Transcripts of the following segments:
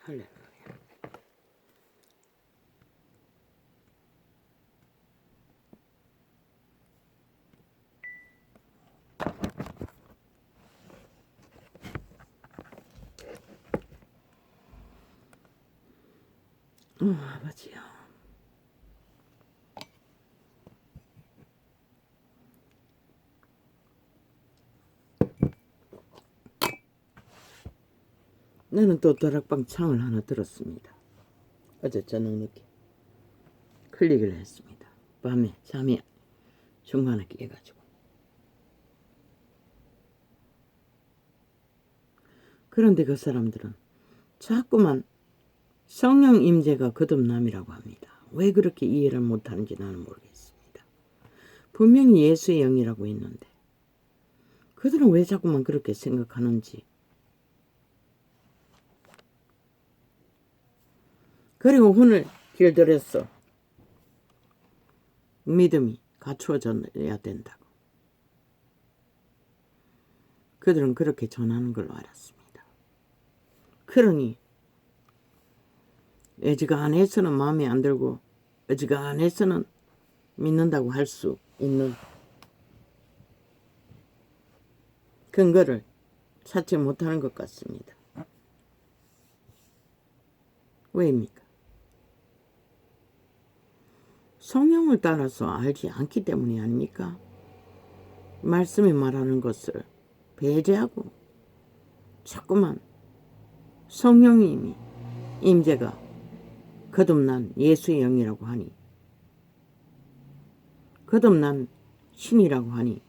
할렐루야. 아버지야. 나는 또 다락방 창을 하나 들었습니다. 어제 저녁 늦게 클릭을 했습니다. 밤에 잠이 중간에 깨가지고. 그런데 그 사람들은 자꾸만 성령 임재가 거듭남이라고 합니다. 왜 그렇게 이해를 못하는지 나는 모르겠습니다. 분명히 예수의 영이라고 했는데 그들은 왜 자꾸만 그렇게 생각하는지. 그리고 혼을 길들였어. 믿음이 갖추어져야 된다고. 그들은 그렇게 전하는 걸로 알았습니다. 그러니 어지간해서는 마음에 안 들고 어지간해서는 믿는다고 할 수 있는 근거를 찾지 못하는 것 같습니다. 왜입니까? 성령을 따라서 알지 않기 때문이 아닙니까? 말씀이 말하는 것을 배제하고 자꾸만 성령님이 임재가 거듭난 예수의 영이라고 하니, 거듭난 신이라고 하니,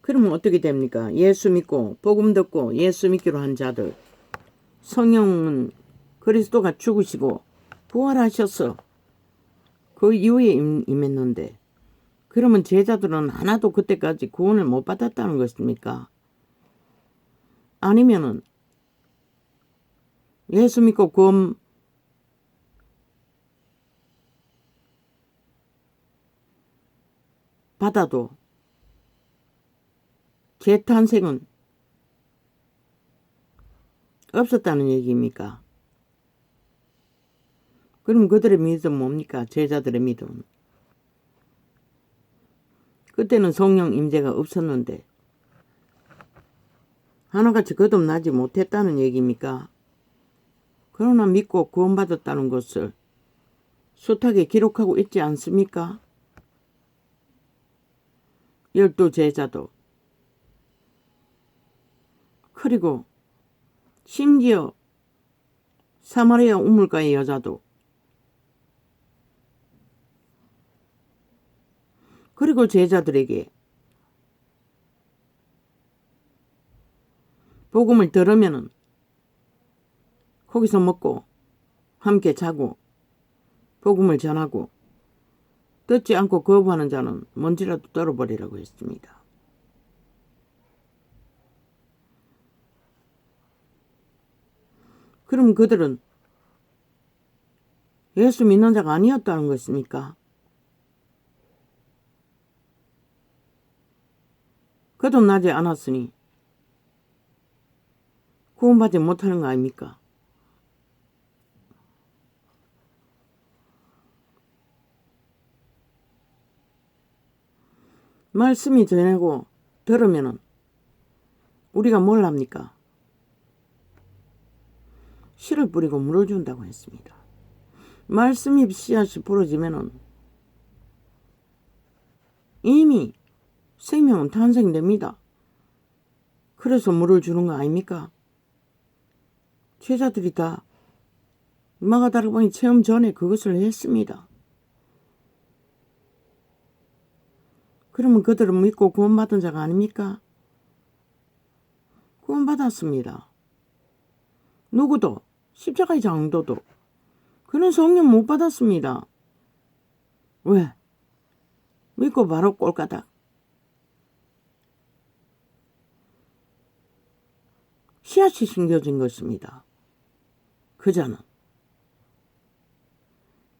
그러면 어떻게 됩니까? 예수 믿고 복음 듣고 예수 믿기로 한 자들, 성령은 그리스도가 죽으시고 부활하셔서 그 이후에 임했는데, 그러면 제자들은 하나도 그때까지 구원을 못 받았다는 것입니까? 아니면은 예수 믿고 구원 받아도 재탄생은 없었다는 얘기입니까? 그럼 그들의 믿음은 뭡니까? 제자들의 믿음은. 그때는 성령 임재가 없었는데 하나같이 거듭나지 못했다는 얘기입니까? 그러나 믿고 구원받았다는 것을 숱하게 기록하고 있지 않습니까? 12 제자도, 그리고 심지어 사마리아 우물가의 여자도, 그리고 제자들에게 복음을 들으면은 거기서 먹고 함께 자고 복음을 전하고, 듣지 않고 거부하는 자는 먼지라도 떨어버리라고 했습니다. 그럼 그들은 예수 믿는 자가 아니었다는 것입니까? 거듭나지 않았으니 구원받지 못하는 거 아닙니까? 말씀이 전하고 들으면은 우리가 뭘 합니까? 씨를 뿌리고 물을 준다고 했습니다. 말씀이 씨앗이 부러지면은 이미 생명은 탄생됩니다. 그래서 물을 주는 거 아닙니까? 제자들이 다 마가다락방이 체험 전에 그것을 했습니다. 그러면 그들은 믿고 구원받은 자가 아닙니까? 구원받았습니다. 누구도, 십자가의 장도도 그는 성령 못 받았습니다. 왜? 믿고 바로 꼴까닥 씨앗이 심겨진 것입니다. 그자는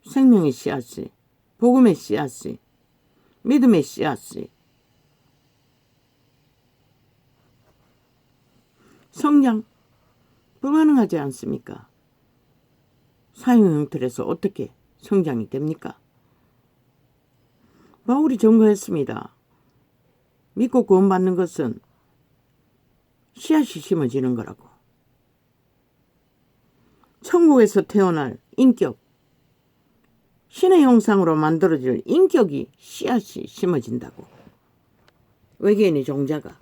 생명의 씨앗이, 복음의 씨앗이 믿음의 씨앗이 성장 불가능하지 않습니까? 사형 형틀에서 어떻게 성장이 됩니까? 바울이 증거했습니다. 믿고 구원받는 것은 씨앗이 심어지는 거라고. 천국에서 태어날 인격, 신의 형상으로 만들어질 인격이 씨앗이 심어진다고. 외계인의 종자가.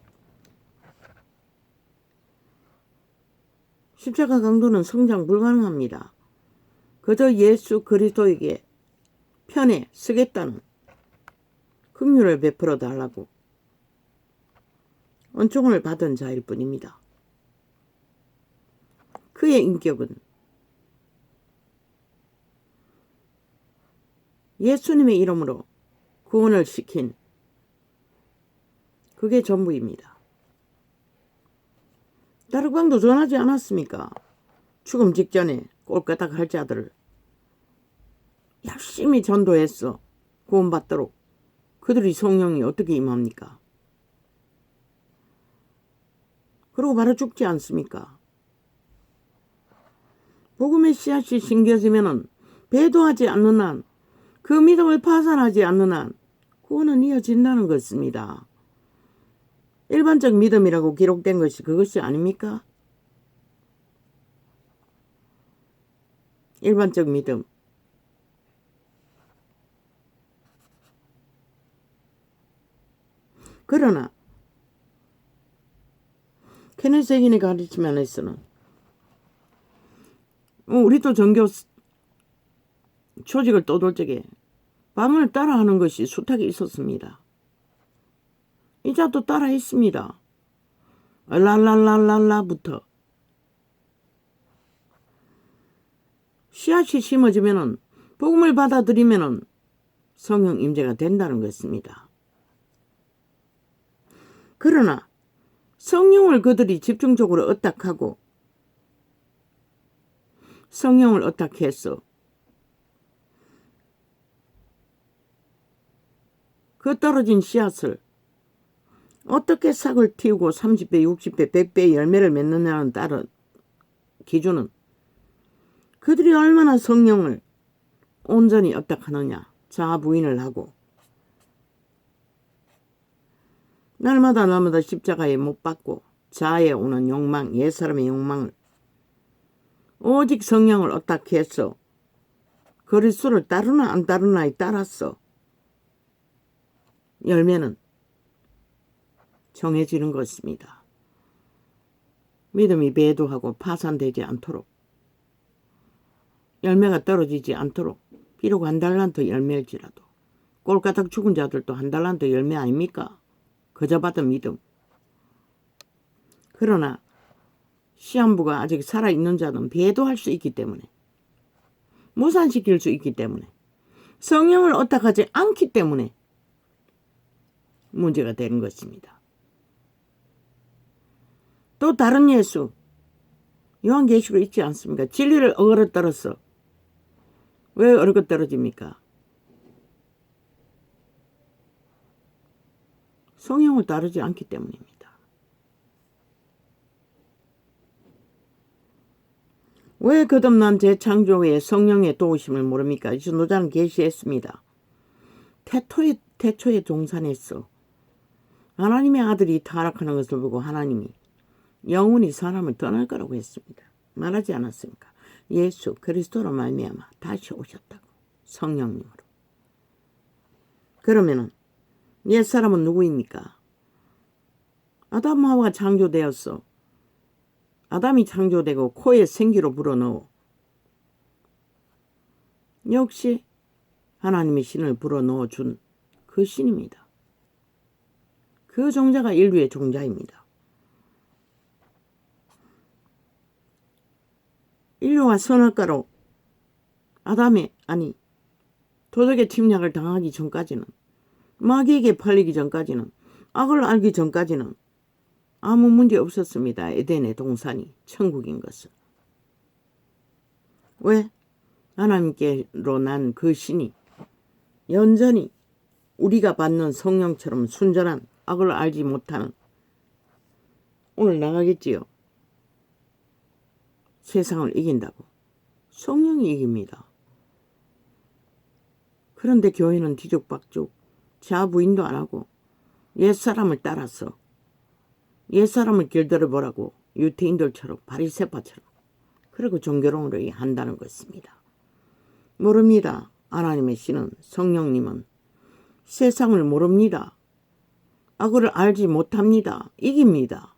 십자가 강도는 성장 불가능합니다. 그저 예수 그리스도에게 편에 서겠다는 긍휼을 베풀어 달라고 은총을 받은 자일 뿐입니다. 그의 인격은 예수님의 이름으로 구원을 시킨 그게 전부입니다. 다락방도 전하지 않았습니까? 죽음 직전에 꼴까닥 할 자들을 열심히 전도했어. 구원받도록. 그들이 성령이 어떻게 임합니까? 그러고 바로 죽지 않습니까? 복음의 씨앗이 심겨지면은 배도하지 않는 한, 그 믿음을 파산하지 않는 한 구원은 이어진다는 것입니다. 일반적 믿음이라고 기록된 것이 그것이 아닙니까? 일반적 믿음. 그러나 케네스 해긴의 가르침 안에서는 우리도 종교 조직을 떠돌 적에 방언을 따라하는 것이 수탁이 있었습니다. 이자도 따라했습니다. 랄랄랄랄라부터 씨앗이 심어지면은 복음을 받아들이면은 성령 임재가 된다는 것입니다. 그러나 성령을 그들이 집중적으로 어딱하고 성령을 어딱해서 그 떨어진 씨앗을 어떻게 싹을 틔우고 30배, 60배, 100배의 열매를 맺느냐는 따른 기준은 그들이 얼마나 성령을 온전히 어딱하느냐, 자아 부인을 하고 날마다 십자가에 못 박고 자아에 오는 욕망, 옛사람의 욕망을 오직 성령을 어딱해서 그리스도를 따르나 안 따르나에 따라서 열매는 정해지는 것입니다. 믿음이 배도하고 파산되지 않도록, 열매가 떨어지지 않도록, 비록 한 달란트 열매일지라도 꼴까닥 죽은 자들도 한 달란트 열매 아닙니까? 그저 받은 믿음. 그러나 시한부가 아직 살아있는 자는 배도할 수 있기 때문에, 무산시킬 수 있기 때문에, 성령을 어떡하지 않기 때문에 문제가 되는 것입니다. 또 다른 예수, 요한계시록 있지 않습니까? 진리를 어그러떨어서. 왜 어그러떨어집니까? 성령을 따르지 않기 때문입니다. 왜 거듭난 재창조의 성령의 도우심을 모릅니까? 전도자는 계시했습니다. 태초에 동산했어. 하나님의 아들이 타락하는 것을 보고 하나님이 영원히 사람을 떠날 거라고 했습니다. 말하지 않았습니까? 예수 그리스도로 말미암아 다시 오셨다고. 성령님으로. 그러면은 옛사람은 누구입니까? 아담 하와가 창조되었어. 아담이 창조되고 코에 생기로 불어넣어. 역시 하나님의 신을 불어넣어 준 그 신입니다. 그 종자가 인류의 종자입니다. 인류가 선악과로 도적의 침략을 당하기 전까지는, 마귀에게 팔리기 전까지는, 악을 알기 전까지는 아무 문제 없었습니다. 에덴의 동산이 천국인 것은. 왜? 하나님께로 난 그 신이 여전히 우리가 받는 성령처럼 순전한 악을 알지 못하는 오늘 나가겠지요. 세상을 이긴다고. 성령이 이깁니다. 그런데 교회는 뒤죽박죽 자부인도 안 하고 옛사람을 따라서 옛사람을 길들여보라고 유태인들처럼 바리새파처럼 그리고 종교론으로 한다는 것입니다. 모릅니다. 하나님의 신은 성령님은 세상을 모릅니다. 악을 알지 못합니다. 이깁니다.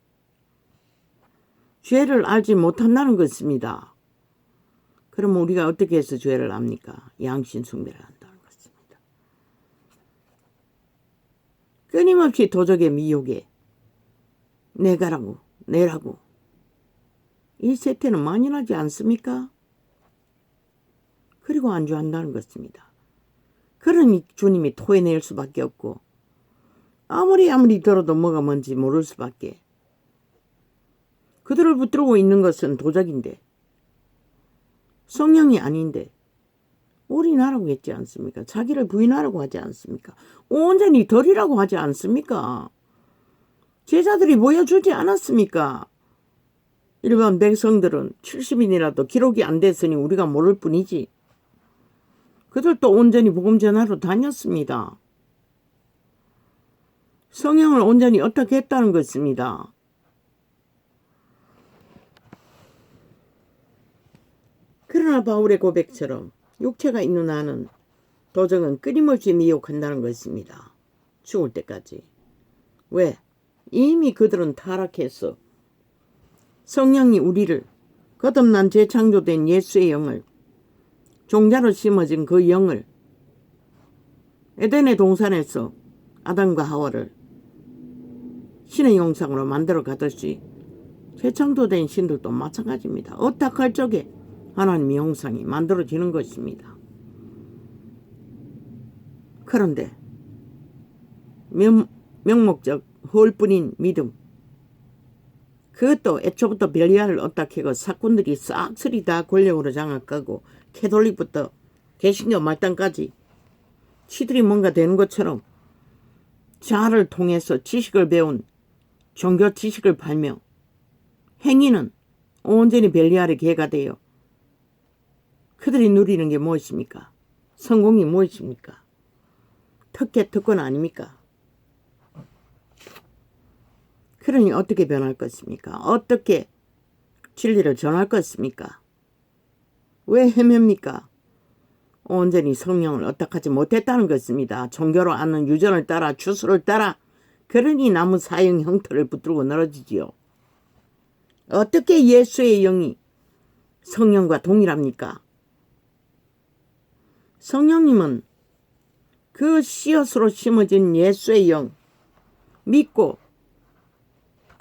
죄를 알지 못한다는 것입니다. 그러면 우리가 어떻게 해서 죄를 압니까? 양심 숭배를 한다는 것입니다. 끊임없이 도적의 미혹에 내가라고 내라고 이 세태는 만연하지 않습니까? 그리고 안주한다는 것입니다. 그러니 주님이 토해낼 수밖에 없고 아무리 들어도 뭐가 뭔지 모를 수밖에. 그들을 붙들고 있는 것은 도적인데 성령이 아닌데 올인하라고 했지 않습니까? 자기를 부인하라고 하지 않습니까? 온전히 덜이라고 하지 않습니까? 제자들이 보여주지 않았습니까? 일반 백성들은 70인이라도 기록이 안 됐으니 우리가 모를 뿐이지. 그들도 온전히 복음 전하러 다녔습니다. 성령을 온전히 어떻게 했다는 것입니다. 그러나 바울의 고백처럼 육체가 있는 한은 도적은 끊임없이 미혹한다는 것입니다. 죽을 때까지. 왜? 이미 그들은 타락했어. 성령이 우리를 거듭난 재창조된 예수의 영을 종자로 심어진 그 영을 에덴의 동산에서 아담과 하와를 신의 형상으로 만들어 가듯이 재창조된 신들도 마찬가지입니다. 어떡할 적에 하나님의 형상이 만들어지는 것입니다. 그런데 명목적 헐뿐인 믿음, 그것도 애초부터 벨리알을 어떻게고 사건들이 싹쓸이 다 권력으로 장악하고 캐톨릭부터 개신교 말단까지 치들이 뭔가 되는 것처럼 자아를 통해서 지식을 배운 종교 지식을 팔며 행위는 온전히 벨리알의 개가 되어 그들이 누리는 게 무엇입니까? 성공이 무엇입니까? 특권 아닙니까? 그러니 어떻게 변할 것입니까? 어떻게 진리를 전할 것입니까? 왜 헤맵니까? 온전히 성령을 어떡하지 못했다는 것입니다. 종교로 아는 유전을 따라 주술을 따라 그러니 나무 사형 형태를 붙들고 늘어지지요. 어떻게 예수의 영이 성령과 동일합니까? 성령님은 그 씨앗으로 심어진 예수의 영 믿고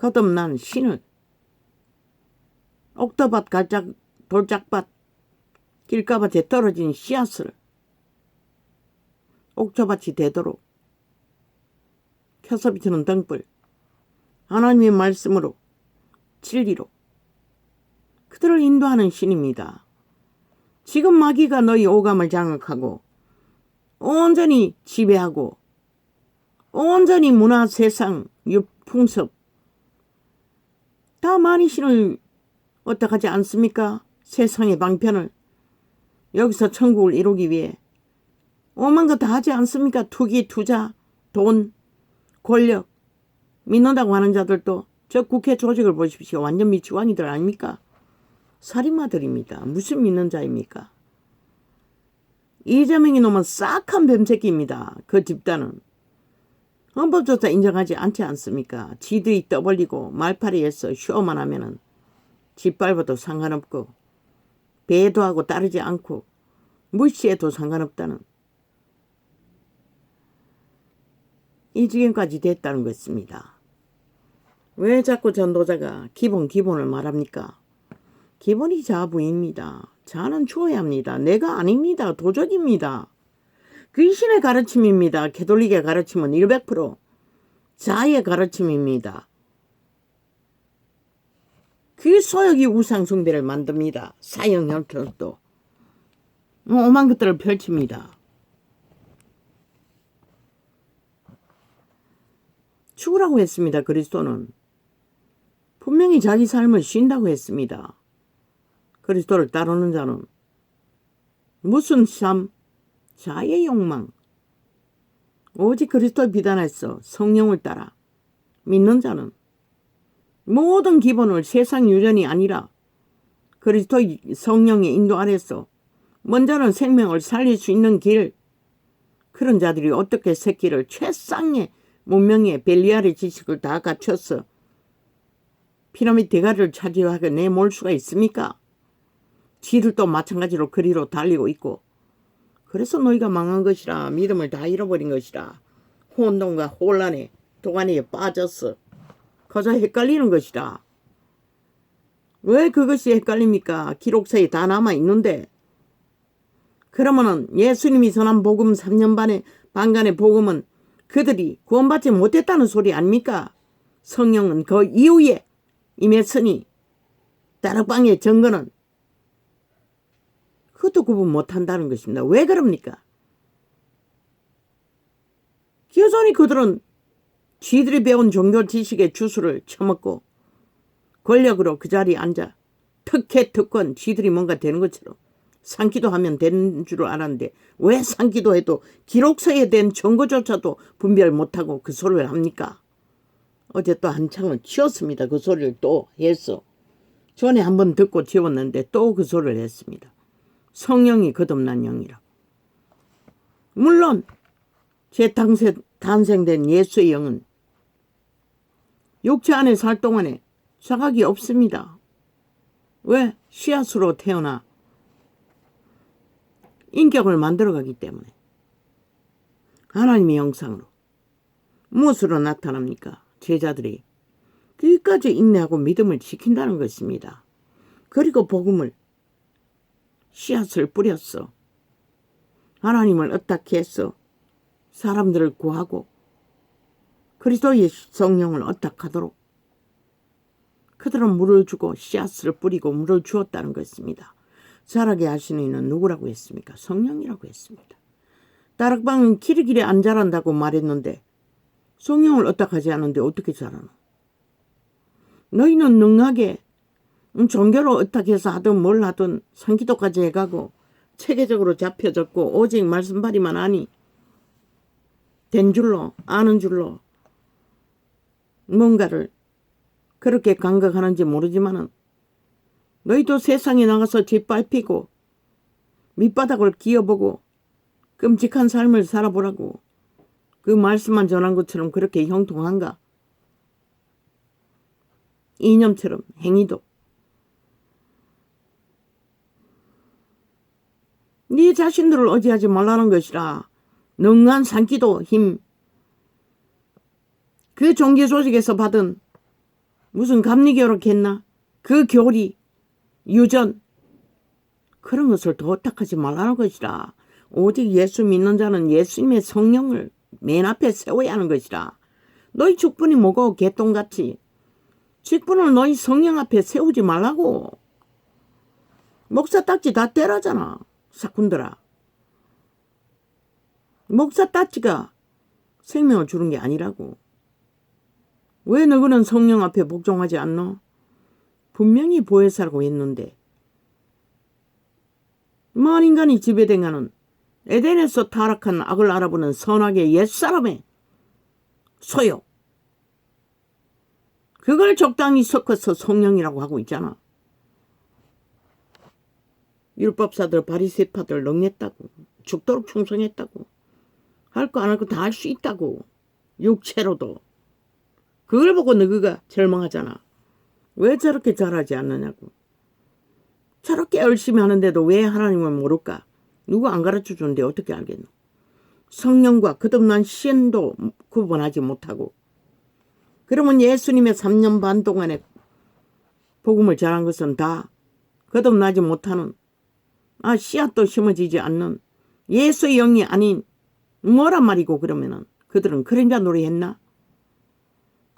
거듭난 신을 옥토밭 돌짝밭 길가밭에 떨어진 씨앗을 옥토밭이 되도록 켜서 비치는 등불 하나님의 말씀으로 진리로 그들을 인도하는 신입니다. 지금 마귀가 너희 오감을 장악하고 온전히 지배하고 온전히 문화 세상 풍습 다 만이신을 어떡하지 않습니까? 세상의 방편을 여기서 천국을 이루기 위해 오만 거 다 하지 않습니까? 투기, 투자, 돈, 권력 믿는다고 하는 자들도 저 국회 조직을 보십시오. 완전 미치광이들 아닙니까? 살인마들입니다. 무슨 믿는 자입니까? 이재명이 놈은 싹한 뱀새끼입니다. 그 집단은. 헌법조차 인정하지 않지 않습니까? 지들이 떠벌리고 말파리에서 쇼만 하면은 짓밟아도 상관없고 배도하고 따르지 않고 무시해도 상관없다는 이 지경까지 됐다는 것입니다. 왜 자꾸 전도자가 기본을 말합니까? 기본이 자부입니다. 자는 주어야 합니다. 내가 아닙니다. 도적입니다. 귀신의 가르침입니다. 캐톨릭의 가르침은 100% 자의 가르침입니다. 그 소역이 우상숭배를 만듭니다. 사형 형태도 오만 것들을 펼칩니다. 죽으라고 했습니다. 그리스도는 분명히 자기 삶을 쉰다고 했습니다. 그리스도를 따르는 자는 무슨 삶? 자의 욕망. 오직 그리스도의 비단에서 성령을 따라 믿는 자는 모든 기본을 세상 유전이 아니라 그리스도의 성령의 인도 아래서 먼저는 생명을 살릴 수 있는 길, 그런 자들이 어떻게 새끼를 최상의 문명의 벨리알의 지식을 다 갖춰서 피라미드 대가리를 차지하게 내몰 수가 있습니까? 지를 또 마찬가지로 그리로 달리고 있고, 그래서 너희가 망한 것이라, 믿음을 다 잃어버린 것이라, 혼돈과 혼란에 도가니에 빠졌어. 거저 헷갈리는 것이라. 왜 그것이 헷갈립니까? 기록서에 다 남아있는데. 그러면은 예수님이 전한 복음 3년 반간의 복음은 그들이 구원받지 못했다는 소리 아닙니까? 성령은 그 이후에 임했으니 다락방의 증거는 그것도 구분 못한다는 것입니다. 왜 그럽니까? 여전히 그들은 쥐들이 배운 종교 지식의 주술을 처먹고 권력으로 그 자리에 앉아 특혜 특권 쥐들이 뭔가 되는 것처럼 산기도 하면 되는 줄 알았는데 왜 산기도 해도 기록서에 된 증거조차도 분별 못하고 그 소리를 합니까? 어제 또 한창을 치웠습니다. 그 소리를 또 했어. 전에 한번 듣고 치웠는데 또 그 소리를 했습니다. 성령이 거듭난 영이라. 물론 제 탄생된 예수의 영은 육체 안에 살 동안에 자각이 없습니다. 왜? 씨앗으로 태어나 인격을 만들어가기 때문에. 하나님의 형상으로. 무엇으로 나타납니까? 제자들이 끝까지 인내하고 믿음을 지킨다는 것입니다. 그리고 복음을 씨앗을 뿌렸어. 하나님을 어떻게 해서 사람들을 구하고 그리스도의 성령을 어떡하도록 그들은 물을 주고 씨앗을 뿌리고 물을 주었다는 것입니다. 자라게 하시는 이는 누구라고 했습니까? 성령이라고 했습니다. 다락방은 길이길이 안 자란다고 말했는데 성령을 어떡하지 않은데 어떻게 자라노? 너희는 능하게 종교로 어떻게 해서 하든 뭘 하든 상기도까지 해가고 체계적으로 잡혀졌고 오직 말씀발이만 아니 된 줄로 아는 줄로 뭔가를 그렇게 감각하는지 모르지만은 너희도 세상에 나가서 짓밟히고 밑바닥을 기어보고 끔찍한 삶을 살아보라고 그 말씀만 전한 것처럼 그렇게 형통한가? 이념처럼 행위도 네 자신들을 의지하지 말라는 것이라. 능한 산기도 힘, 그 종교 조직에서 받은 무슨 감리교록했나? 그 교리, 유전, 그런 것을 도탁하지 말라는 것이라. 오직 예수 믿는 자는 예수님의 성령을 맨 앞에 세워야 하는 것이라. 너희 직분이 뭐고 개똥같이 직분을 너희 성령 앞에 세우지 말라고. 목사 딱지 다 떼라잖아. 사꾼들아. 목사 딱지가 생명을 주는 게 아니라고. 왜 너희는 성령 앞에 복종하지 않노? 분명히 보혜사라고 했는데 먼 인간이 지배당하는 에덴에서 타락한 악을 알아보는 선악의 옛사람의 소욕, 그걸 적당히 섞어서 성령이라고 하고 있잖아. 율법사들 바리새파들 능했다고, 죽도록 충성했다고, 할 거 안 할 거 다 할 수 있다고, 육체로도. 그걸 보고 너희가 절망하잖아. 왜 저렇게 잘하지 않느냐고. 저렇게 열심히 하는데도 왜 하나님을 모를까? 누가 안 가르쳐 주는데 어떻게 알겠노? 성령과 거듭난 신도 구분하지 못하고. 그러면 예수님의 3년 반 동안에 복음을 전한 것은 다 거듭나지 못하는, 씨앗도 심어지지 않는 예수의 영이 아닌 뭐란 말이고. 그러면은 그들은 그림자 놀이 했나?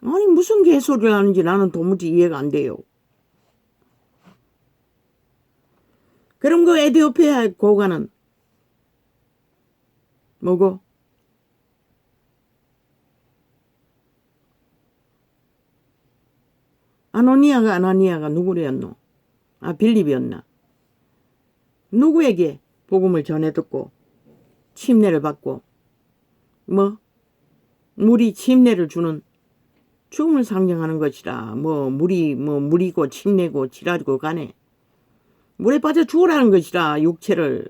아니 무슨 개소리를 하는지 나는 도무지 이해가 안 돼요. 그럼 그 에티오피아 고관은 뭐고? 아나니아가 누구였노? 빌립이었나? 누구에게 복음을 전해 듣고 침례를 받고 물이 침례를 주는 죽음을 상징하는 것이라. 물이고 침례고 지랄이고 간에 물에 빠져 죽으라는 것이라. 육체를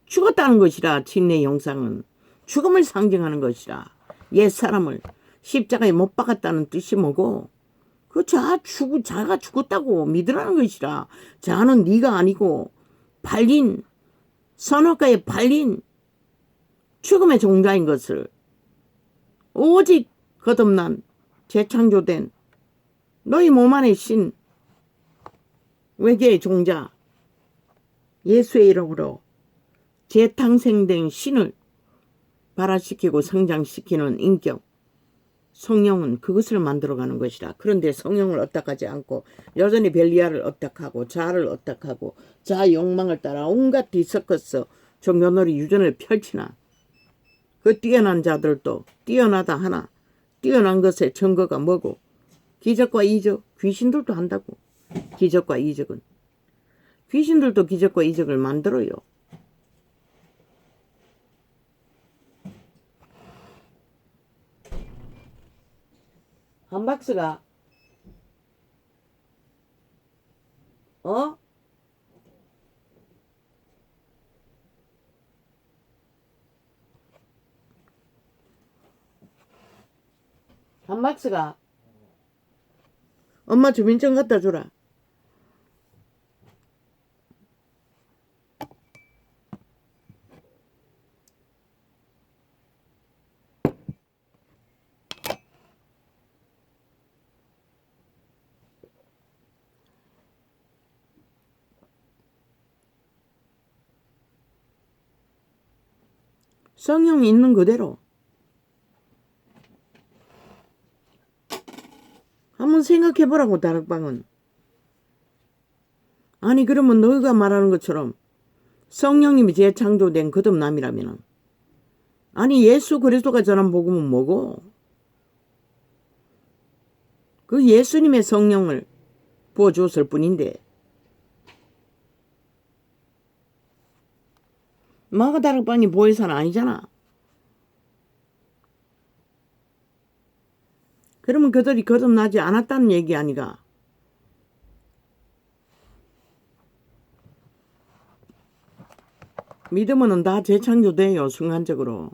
죽었다는 것이라. 침례 영상은 죽음을 상징하는 것이라. 옛사람을 십자가에 못 박았다는 뜻이 뭐고 자가 죽었다고 믿으라는 것이라. 자는 네가 아니고 발린 선악과에 발린 죽음의 종자인 것을 오직 거듭난 재창조된 너희 몸 안의 신 외계의 종자 예수의 이름으로 재탄생된 신을 발화시키고 성장시키는 인격 성령은 그것을 만들어가는 것이라. 그런데 성령을 얻닥하지 않고 여전히 벨리알을 얻닥하고 자아를 얻닥하고 자아 욕망을 따라 온갖 뒤섞어서 종교놀이 유전을 펼치나 그 뛰어난 자들도 뛰어나다 하나 뛰어난 것의 증거가 뭐고 기적과 이적 귀신들도 한다고. 기적과 이적은 귀신들도 기적과 이적을 만들어요. 한 박스가 한 박스가 엄마 주민증 갖다 주라. 성령이 있는 그대로 한번 생각해보라고. 다락방은 아니 그러면 너희가 말하는 것처럼 성령님이 재창조된 거듭남이라면 아니 예수 그리스도가 전한 복음은 뭐고 그 예수님의 성령을 부어주었을 뿐인데 마가다락방이 보혜사는 아니잖아. 그러면 그들이 거듭나지 않았다는 얘기 아니가. 믿으면 다 재창조돼요. 순간적으로.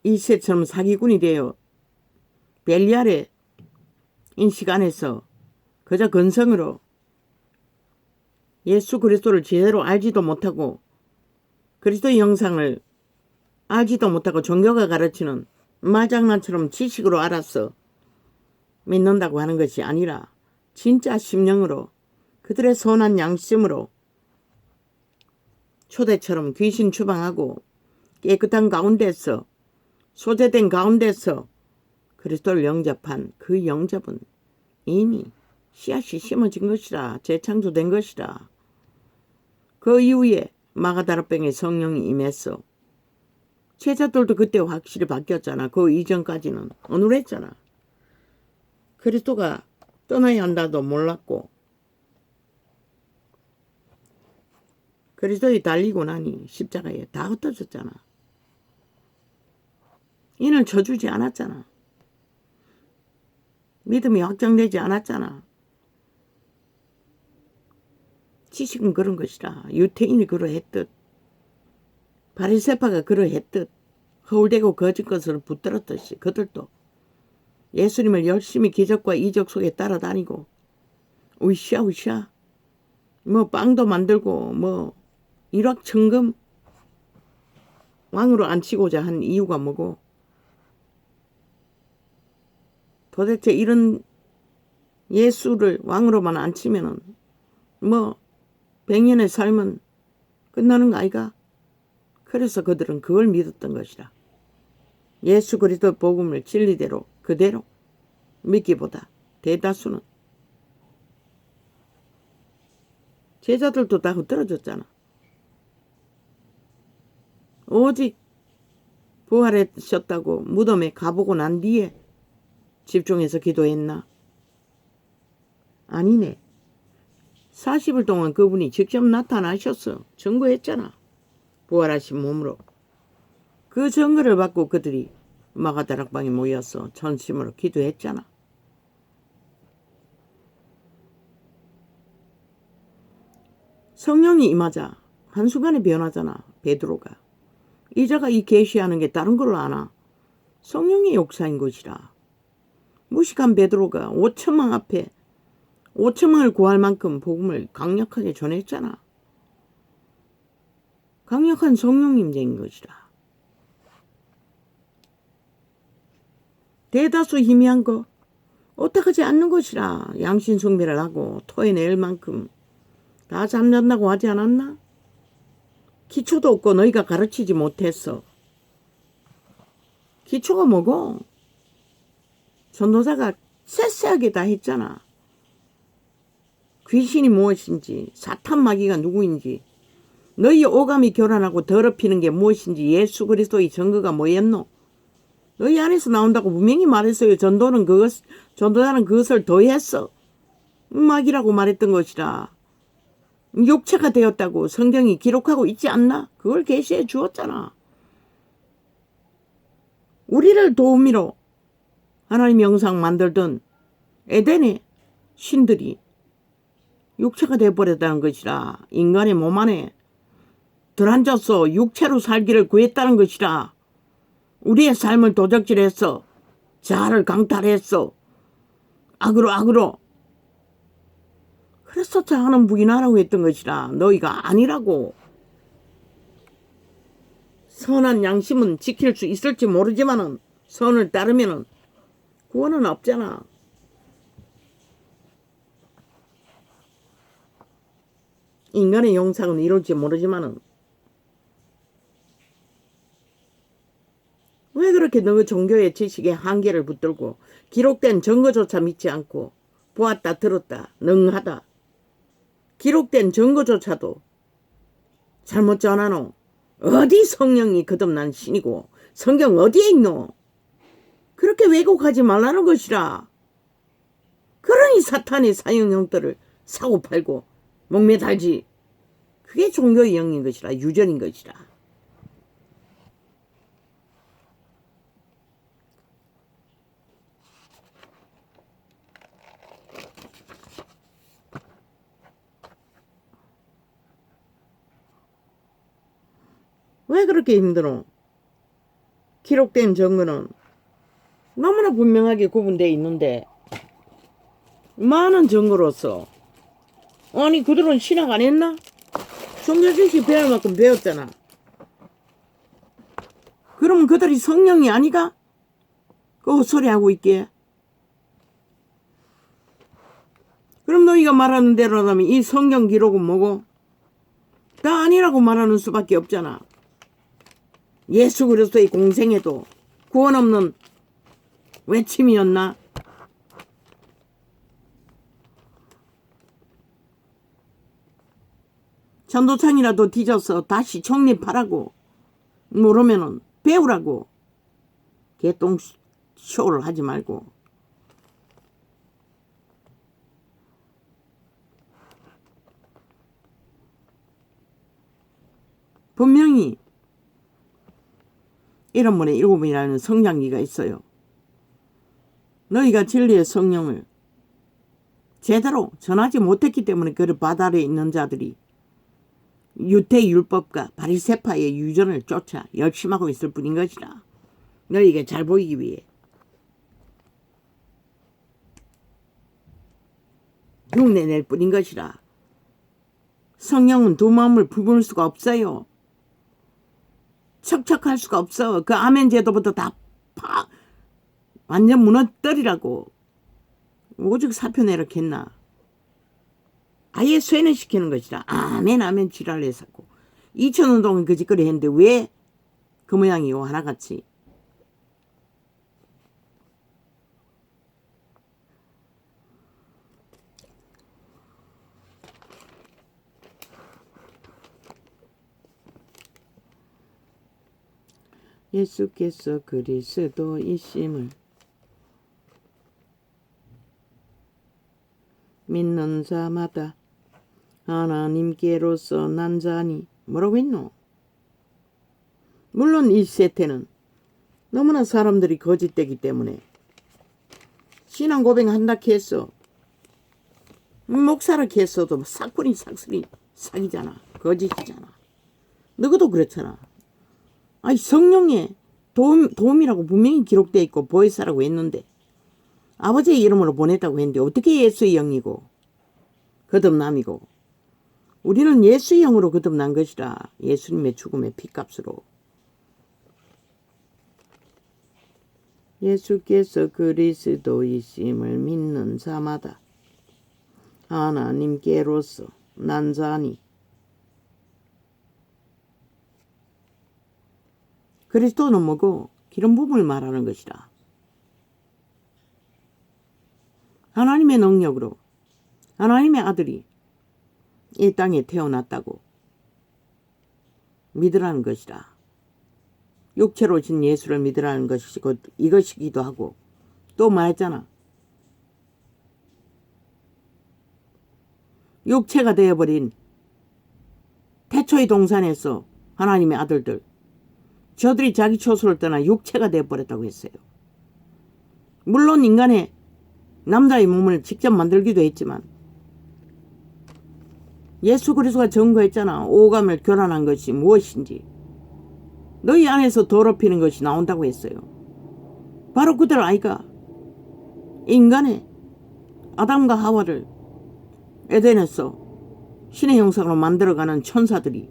이세처럼 사기꾼이 돼요. 벨리알의 인식 안에서 그저 근성으로 예수 그리스도를 제대로 알지도 못하고 그리스도의 형상을 알지도 못하고 종교가 가르치는 말장난처럼 지식으로 알아서 믿는다고 하는 것이 아니라 진짜 심령으로 그들의 선한 양심으로 초대처럼 귀신 추방하고 깨끗한 가운데서 소재된 가운데서 그리스도를 영접한 그 영접은 이미 씨앗이 심어진 것이라. 재창조된 것이라. 그 이후에 마가다락방에 성령이 임했어. 제자들도 그때 확실히 바뀌었잖아. 그 이전까지는 어눌했잖아. 그리스도가 떠나야 한다도 몰랐고 그리스도에 달리고 나니 십자가에 다 흩어졌잖아. 이는 져주지 않았잖아. 믿음이 확정되지 않았잖아. 지식은 그런 것이라. 유태인이 그러했듯 바리새파가 그러했듯 허울대고 거짓 것을 붙들었듯이 그들도 예수님을 열심히 기적과 이적 속에 따라다니고 으쌰으쌰 빵도 만들고 일확천금 왕으로 앉히고자 한 이유가 뭐고 도대체 이런 예수를 왕으로만 앉히면은 100년의 삶은 끝나는 거 아이가? 그래서 그들은 그걸 믿었던 것이라. 예수 그리스도 복음을 진리대로 그대로 믿기보다 대다수는 제자들도 다 흩어졌잖아. 오직 부활하셨다고 무덤에 가보고 난 뒤에 집중해서 기도했나? 아니네. 40일 동안 그분이 직접 나타나셨어. 증거했잖아. 부활하신 몸으로. 그 증거를 받고 그들이 마가다락방에 모여서 전심으로 기도했잖아. 성령이 임하자 한순간에 변하잖아. 베드로가. 이자가 이 계시하는 게 다른 걸로 아나. 성령의 역사인 것이라. 무식한 베드로가 5천만 앞에 5천만을 구할 만큼 복음을 강력하게 전했잖아. 강력한 성령 임재인 것이라. 대다수 희미한 거 어떡하지 않는 것이라. 양신 숭배를 하고 토해낼 만큼 다 잠잠다고 하지 않았나? 기초도 없고 너희가 가르치지 못했어. 기초가 뭐고? 전도자가 세세하게 다 했잖아. 귀신이 무엇인지, 사탄 마귀가 누구인지, 너희 오감이 교란하고 더럽히는 게 무엇인지, 예수 그리스도의 증거가 뭐였노? 너희 안에서 나온다고 분명히 말했어요. 전도자는 그것을 더했어. 마귀라고 말했던 것이라. 육체가 되었다고 성경이 기록하고 있지 않나? 그걸 계시해 주었잖아. 우리를 도우미로 하나님 영상 만들던 에덴의 신들이 육체가 되어버렸다는 것이라. 인간의 몸 안에 들어앉아서 육체로 살기를 구했다는 것이라. 우리의 삶을 도적질했어. 자아를 강탈했어. 악으로. 그래서 자아는 부인하라고 했던 것이라. 너희가 아니라고. 선한 양심은 지킬 수 있을지 모르지만은 선을 따르면은 구원은 없잖아. 인간의 영상은 이룰지 모르지만은 왜 그렇게 너 종교의 지식에 한계를 붙들고 기록된 증거조차 믿지 않고 보았다 들었다 능하다 기록된 증거조차도 잘못 전하노? 어디 성령이 거듭난 신이고 성경 어디에 있노? 그렇게 왜곡하지 말라는 것이라. 그러니 사탄의 사형형들을 사고팔고 목매달지. 그게 종교의 영인 것이라. 유전인 것이라. 왜 그렇게 힘들어? 기록된 증거는 너무나 분명하게 구분되어 있는데 많은 증거로서 아니 그들은 신학 안 했나? 종교지식 배울 만큼 배웠잖아. 그럼 그들이 성령이 아니가? 그 헛소리하고 있게. 그럼 너희가 말하는 대로라면 이 성경 기록은 뭐고? 다 아니라고 말하는 수밖에 없잖아. 예수 그리스도의 공생애도 구원 없는 외침이었나? 전도창이라도 뒤져서 다시 정립하라고. 모르면은 배우라고. 개똥쇼를 하지 말고. 분명히 1원문에 7번이라는 성장기가 있어요. 너희가 진리의 성령을 제대로 전하지 못했기 때문에 그 바다 아래에 있는 자들이 유태율법과 바리새파의 유전을 쫓아 열심하고 있을 뿐인 것이라. 너희에게 잘 보이기 위해. 흉내낼 뿐인 것이라. 성령은 두 마음을 부을 수가 없어요. 척척할 수가 없어. 그 아멘 제도부터 다 완전 무너뜨리라고. 오직 사표내라 했나. 아예 쇠뇌시키는 것이라. 아멘 지랄해서고 2000년 동안 그 짓거리 했는데 왜 그 모양이요 하나같이. 예수께서 그리스도이심을 믿는 자마다 하나님께로서 난 자니. 뭐라고 했노? 물론 이 세태는 너무나 사람들이 거짓되기 때문에 신앙 고백한다 했어. 목사라 했어도 삭불이 삭슬이 사기잖아. 거짓이잖아. 너희도 그렇잖아. 아니 성령의 도움이라고 분명히 기록되어 있고 보혜사라고 했는데 아버지의 이름으로 보냈다고 했는데 어떻게 예수의 영이고 거듭남이고 우리는 예수의 영으로 거듭난 것이라. 예수님의 죽음의 피값으로. 예수께서 그리스도이심을 믿는 자마다 하나님께로서 난 자니. 그리스도는 뭐고? 기름 부음을 말하는 것이라. 하나님의 능력으로 하나님의 아들이 이 땅에 태어났다고 믿으라는 것이라. 육체로 오신 예수를 믿으라는 것이고 이것이기도 하고 또 말했잖아. 육체가 되어버린 태초의 동산에서 하나님의 아들들 저들이 자기 초소를 떠나 육체가 되어버렸다고 했어요. 물론 인간의 남자의 몸을 직접 만들기도 했지만 예수 그리스도가 증거했잖아. 오감을 교란한 것이 무엇인지 너희 안에서 더럽히는 것이 나온다고 했어요. 바로 그들 아이가 인간의 아담과 하와를 에덴에서 신의 형상으로 만들어가는 천사들이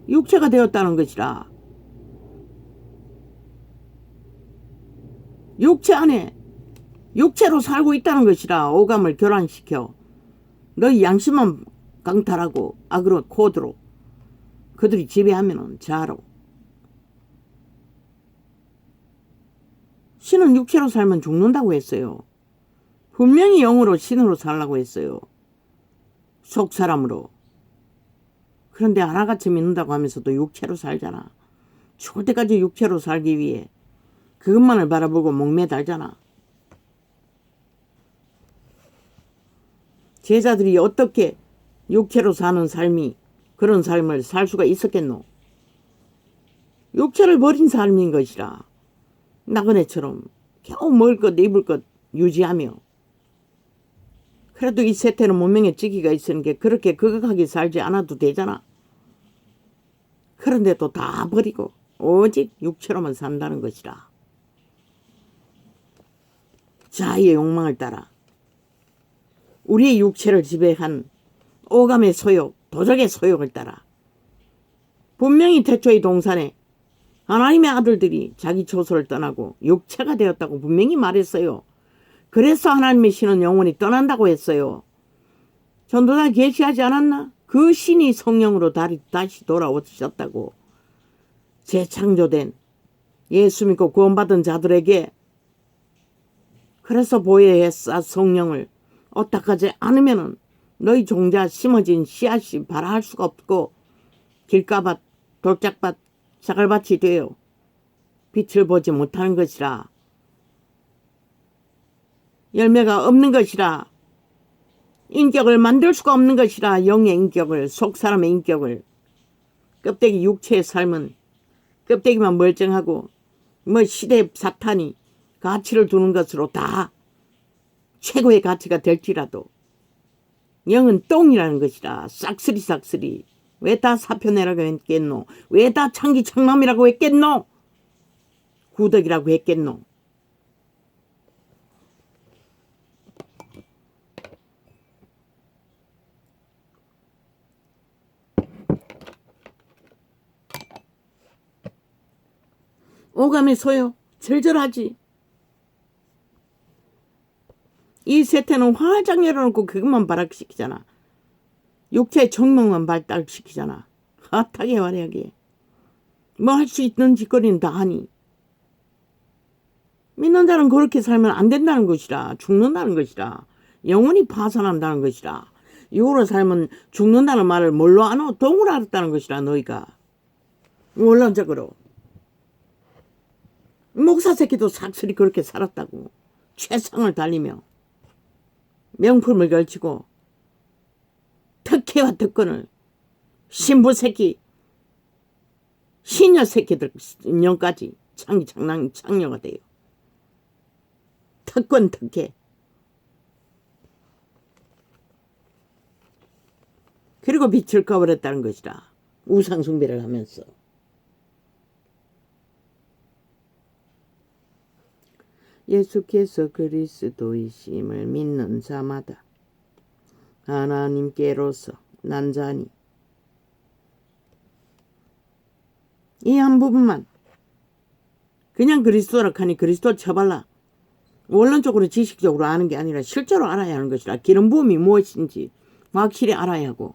육체가 되었다는 것이라. 육체 안에 육체로 살고 있다는 것이라. 오감을 교란시켜 너희 양심만 강탈하고 악으로 코드로 그들이 지배하면은 자로. 신은 육체로 살면 죽는다고 했어요. 분명히 영으로 신으로 살라고 했어요. 속사람으로. 그런데 하나같이 믿는다고 하면서도 육체로 살잖아. 죽을 때까지 육체로 살기 위해 그것만을 바라보고 목매달잖아. 제자들이 어떻게 육체로 사는 삶이 그런 삶을 살 수가 있었겠노? 육체를 버린 삶인 것이라. 나그네처럼 겨우 먹을 것 입을 것 유지하며 그래도 이 세태는 문명의 찌기가 있으니까 그렇게 거각하게 살지 않아도 되잖아. 그런데 또 다 버리고 오직 육체로만 산다는 것이라. 자아의 욕망을 따라 우리의 육체를 지배한 오감의 소욕, 도적의 소욕을 따라 분명히 태초의 동산에 하나님의 아들들이 자기 초소를 떠나고 육체가 되었다고 분명히 말했어요. 그래서 하나님의 신은 영원히 떠난다고 했어요. 전도자 계시하지 않았나? 그 신이 성령으로 다시 돌아오셨다고. 재창조된 예수 믿고 구원받은 자들에게. 그래서 보혜사 성령을 어떡하지 않으면은 너희 종자 심어진 씨앗이 발아할 수가 없고 길가밭, 돌짝밭, 사갈밭이 되어 빛을 보지 못하는 것이라. 열매가 없는 것이라. 인격을 만들 수가 없는 것이라. 영의 인격을, 속사람의 인격을. 껍데기 육체의 삶은 껍데기만 멀쩡하고 뭐 시대 사탄이 가치를 두는 것으로 다 최고의 가치가 될지라도 영은 똥이라는 것이라. 싹쓸이. 왜 다 사표내라고 했겠노? 왜 다 창기창남이라고 했겠노? 구덕이라고 했겠노? 오감의 소요 절절하지. 이 세태는 화장 열어놓고 그것만 발악시키잖아. 육체의 정명만 발달시키잖아. 핫하게 화려하게. 뭐 할 수 있는 짓거리는 다 하니. 믿는 자는 그렇게 살면 안 된다는 것이라. 죽는다는 것이라. 영원히 파산한다는 것이라. 육으로 살면 죽는다는 말을 뭘로 아노? 동으로 알았다는 것이라. 너희가 원론적으로. 목사 새끼도 삭슬이 그렇게 살았다고. 최상을 달리며. 명품을 걸치고 특혜와 특권을 신부 새끼, 시녀 새끼들 인형까지 창녀가 돼요. 특권 특혜. 그리고 빛을 꺼버렸다는 것이라. 우상 숭배를 하면서. 예수께서 그리스도이심을 믿는 자마다 하나님께로서 난 자니. 이 한 부분만 그냥 그리스도라 하니 그리스도 쳐발라 원론적으로 지식적으로 아는 게 아니라 실제로 알아야 하는 것이라. 기름 부음이 무엇인지 확실히 알아야 하고,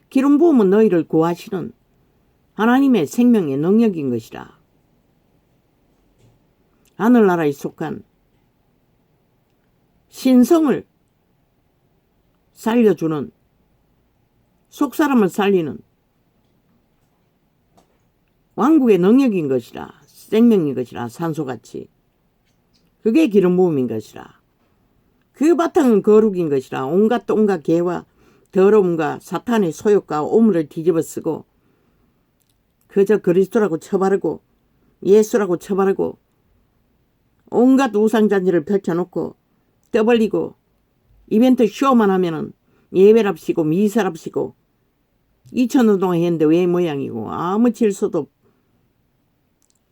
기름 부음은 너희를 구하시는 하나님의 생명의 능력인 것이라. 하늘나라에 속한 신성을 살려주는, 속사람을 살리는 왕국의 능력인 것이라. 생명인 것이라. 산소같이. 그게 기름 부음인 것이라. 그 바탕은 거룩인 것이라. 온갖 똥과 개와 더러움과 사탄의 소욕과 오물을 뒤집어 쓰고 그저 그리스도라고 쳐바르고 예수라고 쳐바르고 온갖 우상잔치를 펼쳐놓고 떠벌리고 이벤트 쇼만 하면은 예배랍시고 미사랍시고 2000년 동안 했는데 왜 모양이고 아무 질서도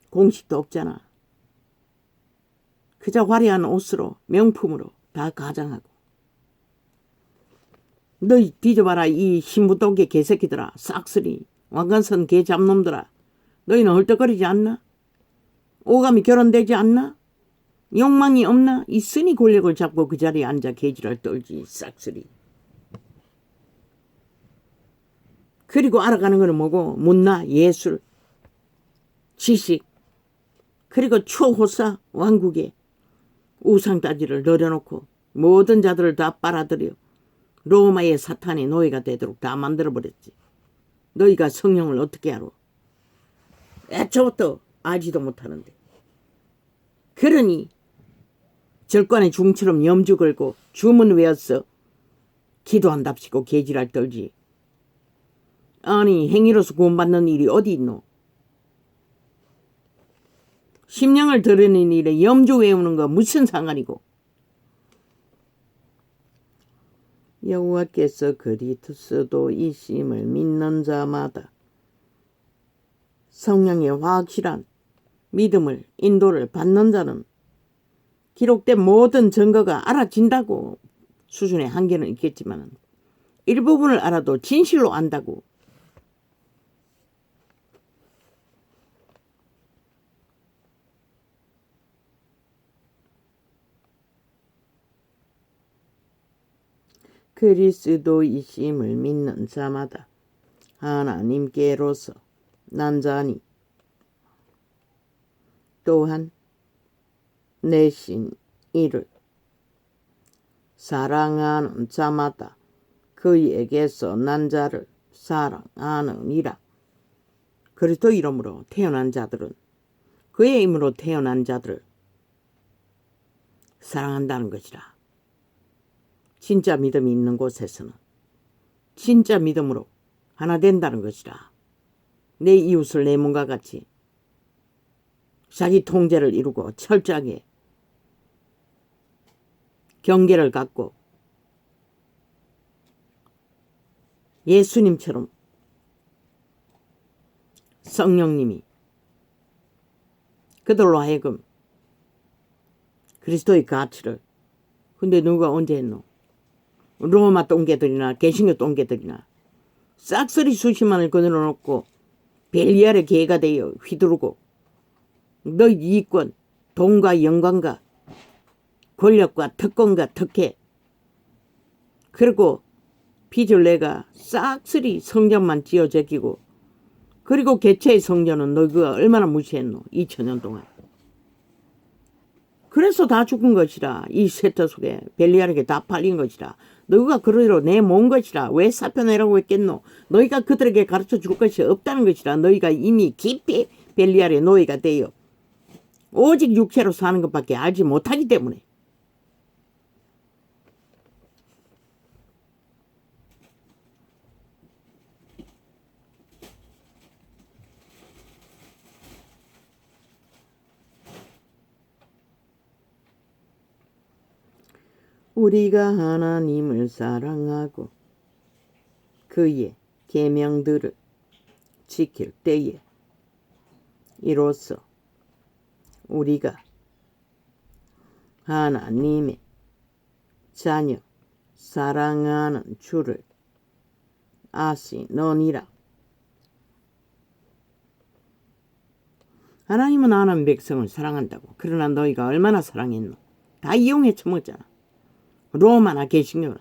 공식도 없잖아. 그저 화려한 옷으로 명품으로 다 가장하고. 너희 뒤져봐라 이 신부똥개 개새끼들아. 싹쓸이 왕관선 개 잡놈들아. 너희는 헐떡거리지 않나? 오감이 결혼되지 않나? 욕망이 없나? 있으니 권력을 잡고 그 자리에 앉아 개지랄 떨지. 싹쓸이. 그리고 알아가는 거는 뭐고? 문화, 예술, 지식, 그리고 초호사 왕국에 우상따지를 늘여놓고 모든 자들을 다 빨아들여 로마의 사탄의 노예가 되도록 다 만들어버렸지. 너희가 성령을 어떻게 알아? 애초부터 알지도 못하는데. 그러니 절관의 중처럼 염주 걸고 주문 외웠어. 기도한답시고 개지랄 떨지. 아니 행위로서 구원받는 일이 어디 있노? 심령을 드러내는 일에 염주 외우는 거 무슨 상관이고. 여호와께서 그리스도이심을 믿는 자마다 성령의 확실한 믿음을 인도를 받는 자는 기록된 모든 증거가 알아진다고. 수준의 한계는 있겠지만 일부분을 알아도 진실로 안다고. 그리스도이심을 믿는 자마다 하나님께로서 난 자니. 또한 내신 이를 사랑하는 자마다 그에게서 난 자를 사랑하느니라. 그리스도 이름으로 태어난 자들은 그의 이름으로 태어난 자들을 사랑한다는 것이라. 진짜 믿음이 있는 곳에서는 진짜 믿음으로 하나 된다는 것이라. 내 이웃을 내 몸과 같이 자기 통제를 이루고 철저하게 경계를 갖고 예수님처럼 성령님이 그들로 하여금 그리스도의 가치를. 근데 누가 언제 했노? 로마 똥개들이나 개신교 똥개들이나 싹쓸이 수십만을 거느려놓고 벨리알의 개가 되어 휘두르고 너희 이권, 돈과 영광과 권력과 특권과 특혜, 그리고 빚을 내가 싹쓸이 성전만 지어 제끼고, 그리고 개체의 성전은 너희가 얼마나 무시했노? 2000년 동안. 그래서 다 죽은 것이라. 이 세터 속에 벨리알에게 다 팔린 것이라. 너희가 그러대로 내몬 것이라. 왜 사표내라고 했겠노? 너희가 그들에게 가르쳐 줄 것이 없다는 것이라. 너희가 이미 깊이 벨리알의 노예가 되어 오직 육체로 사는 것밖에 알지 못하기 때문에. 우리가 하나님을 사랑하고 그의 계명들을 지킬 때에 이로써 우리가 하나님의 자녀 사랑하는 줄을 아시느니라. 하나님은 하나님 백성을 사랑한다고. 그러나 너희가 얼마나 사랑했노? 다 이용해 처먹었잖아. 로마나 개신교나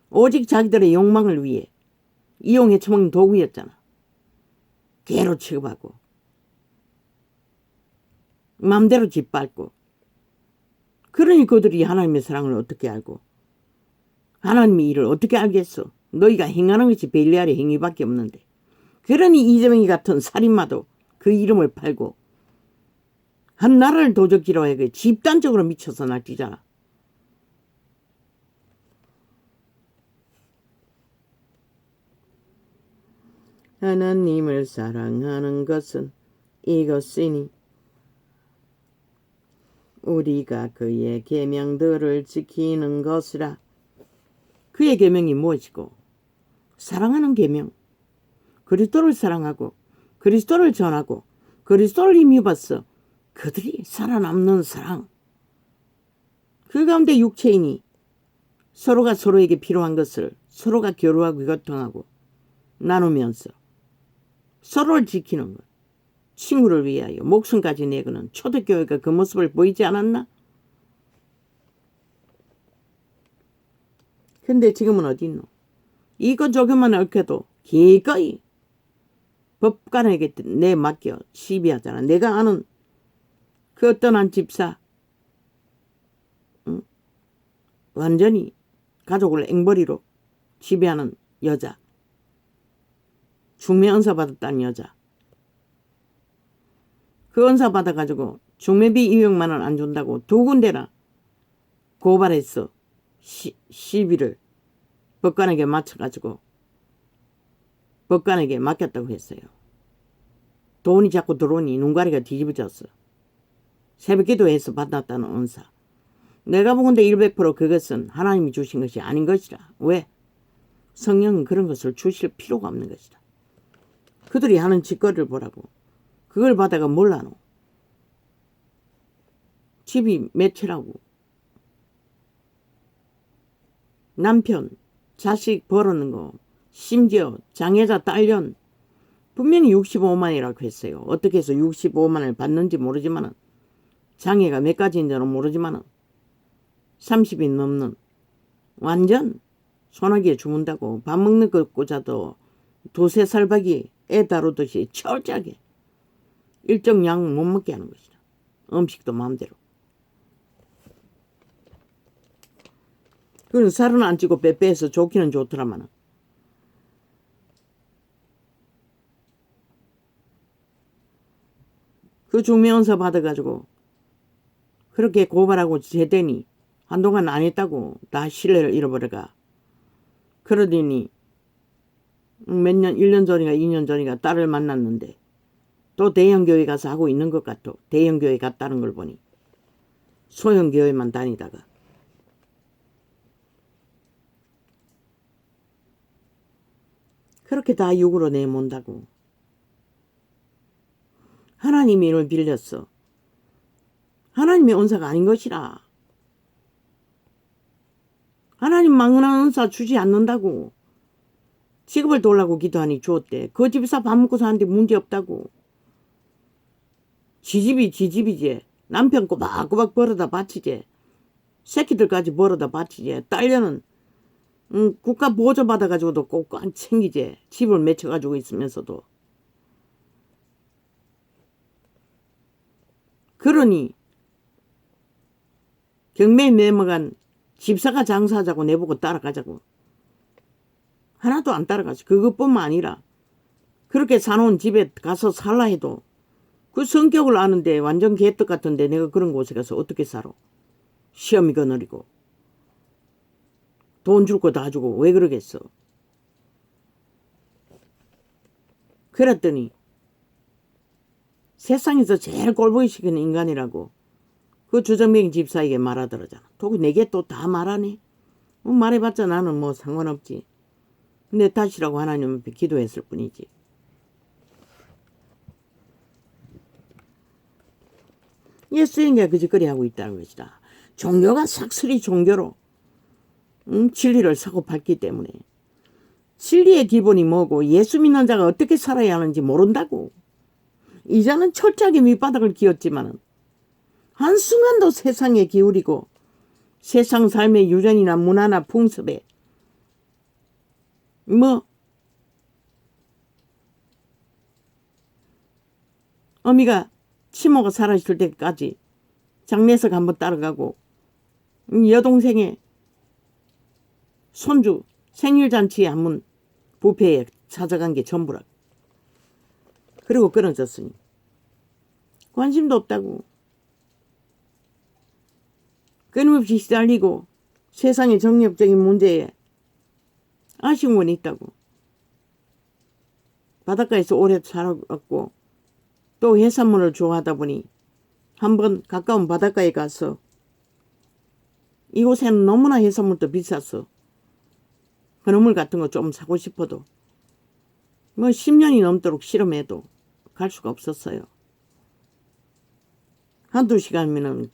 오직 자기들의 욕망을 위해 이용해 처먹는 도구였잖아. 개로 취급하고 마음대로 짓밟고. 그러니 그들이 하나님의 사랑을 어떻게 알고 하나님의 일을 어떻게 알겠어? 너희가 행하는 것이 벨리알의 행위밖에 없는데. 그러니 이재명이 같은 살인마도 그 이름을 팔고 한 나라를 도적질하고 해 집단적으로 미쳐서 날뛰잖아. 하나님을 사랑하는 것은 이것이니 우리가 그의 계명들을 지키는 것이라. 그의 계명이 무엇이고? 사랑하는 계명. 그리스도를 사랑하고 그리스도를 전하고 그리스도를 힘입어서 그들이 살아남는 사랑. 그 가운데 육체인이 서로가 서로에게 필요한 것을 서로가 교류하고 교통하고 나누면서 서로를 지키는 것. 친구를 위하여 목숨까지 내고는 초대교회가 그 모습을 보이지 않았나? 근데 지금은 어디 있노? 이거 조금만 얽혀도 기꺼이 법관에게 내맡겨 시비하잖아. 내가 아는 그 어떤 한 집사, 응? 완전히 가족을 앵벌이로 지배하는 여자, 중매 은사 받았다는 여자. 그 은사 받아가지고 중매비 200만 원 안 준다고 두 군데나 고발해서 시비를 법관에게 맞춰가지고 법관에게 맡겼다고 했어요. 돈이 자꾸 들어오니 눈가리가 뒤집어졌어. 새벽기도해서 받았다는 은사. 내가 보건대 100% 그것은 하나님이 주신 것이 아닌 것이라. 왜? 성령은 그런 것을 주실 필요가 없는 것이다. 그들이 하는 짓거리를 보라고. 그걸 받아가 뭘 하노? 집이 몇 채라고. 남편, 자식 벌어는 거, 심지어 장애자 딸년 분명히 65만이라고 했어요. 어떻게 해서 65만을 받는지 모르지만은 장애가 몇 가지인지는 모르지만은 30이 넘는 완전 소나기에 주문다고 밥 먹는 것보다도 두세 살박이 애 다루듯이 철저하게 일정 양 못 먹게 하는 것이다. 음식도 마음대로. 그건 살은 안 찌고 빼빼해서 좋기는 좋더라마는. 그 중매원서 받아가지고 그렇게 고발하고 제대니 한동안 안 했다고 다 신뢰를 잃어버려가. 그러더니 몇 년, 1년 전인가 2년 전인가 딸을 만났는데 또 대형교회 가서 하고 있는 것 같아. 대형교회 갔다는 걸 보니 소형교회만 다니다가. 그렇게 다 육으로 내몬다고. 하나님이 이를 빌렸어. 하나님의 은사가 아닌 것이라. 하나님 망언한 은사 주지 않는다고. 직업을 돌라고 기도하니 주었대. 그 집에서 밥 먹고 사는데 문제없다고. 지집이지. 남편 꼬박꼬박 벌어다 바치지. 새끼들까지 벌어다 바치지. 딸려는 국가 보조 받아가지고도 꼭 안 챙기지. 집을 맺혀가지고 있으면서도. 그러니 경매에 매먹은 집사가 장사하자고 내보고 따라가자고. 하나도 안 따라가지. 그것뿐만 아니라 그렇게 사놓은 집에 가서 살라 해도 그 성격을 아는데 완전 개떡 같은데 내가 그런 곳에 가서 어떻게 살아. 시험이 거느리고 돈 줄 거 다 주고 왜 그러겠어. 그랬더니 세상에서 제일 꼴보기 싫은 인간이라고. 그 주정뱅이 집사에게 말하더라잖아. 또 내게 또 다 말하네. 말해봤자 나는 뭐 상관없지. 내 탓이라고 하나님 앞에 기도했을 뿐이지. 예수에게 그짓거리 하고 있다는 것이다. 종교가 삭슬이 종교로 진리를 사고팔기 때문에 진리의 기본이 뭐고 예수 믿는 자가 어떻게 살아야 하는지 모른다고. 이자는 철저하게 밑바닥을 기었지만 한순간도 세상에 기울이고 세상 삶의 유전이나 문화나 풍습에 어미가 치모가 살아있을 때까지 장례석 한번 따라가고 여동생의 손주 생일잔치에 한번 뷔페에 찾아간 게 전부라. 그리고 끊어졌으니 관심도 없다고. 끊임없이 시달리고 세상의 정력적인 문제에 아쉬운 건 있다고. 바닷가에서 오래 살았고 또 해산물을 좋아하다 보니 한번 가까운 바닷가에 가서 이곳에는 너무나 해산물도 비쌌어. 그놈물 같은 거 좀 사고 싶어도 10년이 넘도록 실험해도 갈 수가 없었어요. 한두 시간이면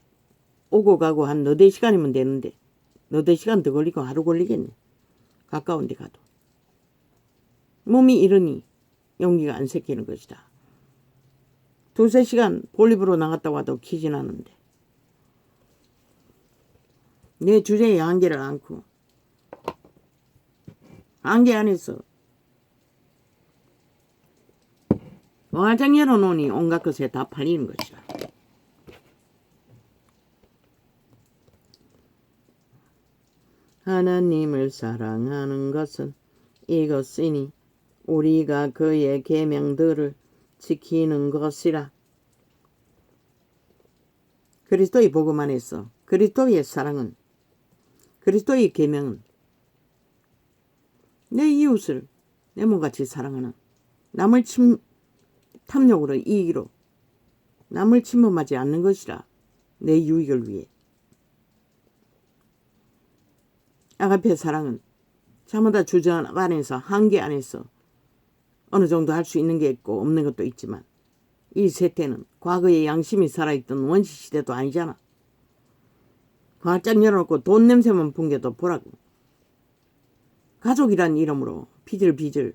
오고 가고 한 4-4시간이면 되는데 4-4시간 더 걸리고 하루 걸리겠네. 가까운 데 가도. 몸이 이러니 용기가 안 새기는 것이다. 2-3시간 볼리브로 나갔다 와도 키진 않은데 내 주제에 한계를 안고 한계 안에서 화장 열어놓으니 온갖 것에 다 팔리는 것이다. 하나님을 사랑하는 것은 이것이니 우리가 그의 계명들을 지키는 것이라. 그리스도의 복음 안에서 그리스도의 사랑은 그리스도의 계명은 내 이웃을 내 몸같이 사랑하는 남을 탐욕으로 이익으로 남을 침범하지 않는 것이라. 내 유익을 위해. 아가페 사랑은 자마다 주전 안에서 한계 안에서 어느 정도 할 수 있는 게 있고 없는 것도 있지만 이 세태는 과거의 양심이 살아있던 원시 시대도 아니잖아. 활짝 열어놓고 돈 냄새만 풍겨도 보라고. 가족이란 이름으로 빚을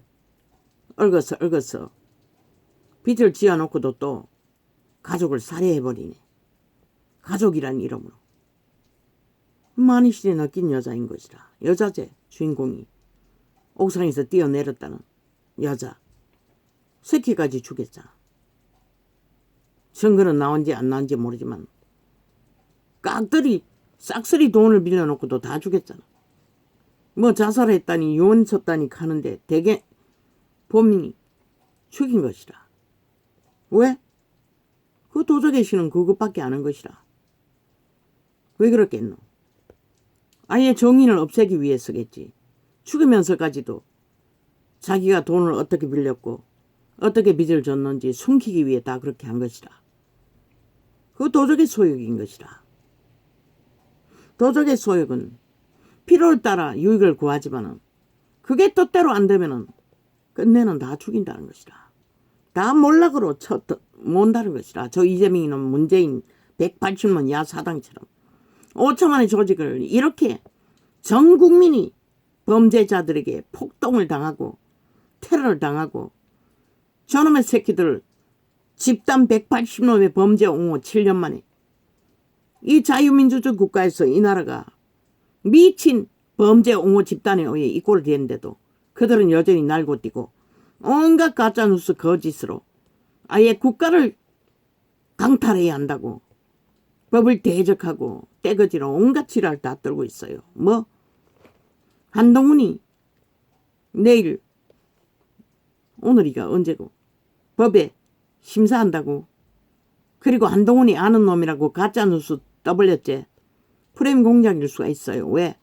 얽어서 빚을 지어놓고도 또 가족을 살해해버리네. 가족이란 이름으로. 많이 시대 낚인 여자인 것이라. 여자제 주인공이 옥상에서 뛰어내렸다는 여자. 새끼까지 죽였잖아. 증거는 나온지 안 나온지 모르지만 깍들이 싹쓸이 돈을 빌려놓고도 다 죽였잖아. 자살했다니 유언 쳤다니 하는데 대개 범인이 죽인 것이라. 왜? 그 도적의 신은 그것밖에 안 한 것이라. 왜 그렇겠노? 아예 정인을 없애기 위해서겠지. 죽으면서까지도 자기가 돈을 어떻게 빌렸고 어떻게 빚을 졌는지 숨기기 위해 다 그렇게 한 것이라. 그 도적의 소욕인 것이라. 도적의 소욕은 필요를 따라 유익을 구하지만은 그게 뜻대로 안 되면은 끝내는 다 죽인다는 것이라. 다 몰락으로 모은다는 것이라. 저 이재명이는 문재인 180만 야사당처럼 5천만의 조직을 이렇게 전 국민이 범죄자들에게 폭동을 당하고 테러를 당하고 저놈의 새끼들 집단 180놈의 범죄 옹호 7년 만에 이 자유민주주의 국가에서 이 나라가 미친 범죄 옹호 집단에 의해 이꼴을 됐는데도 그들은 여전히 날고 뛰고 온갖 가짜뉴스 거짓으로 아예 국가를 강탈해야 한다고 법을 대적하고 떼거지로 온갖 지랄 다 떨고 있어요. 한동훈이 내일 오늘이가 언제고 법에 심사한다고. 그리고 한동훈이 아는 놈이라고 가짜뉴스 떠벌렸지. 프레임 공작일 수가 있어요. 왜?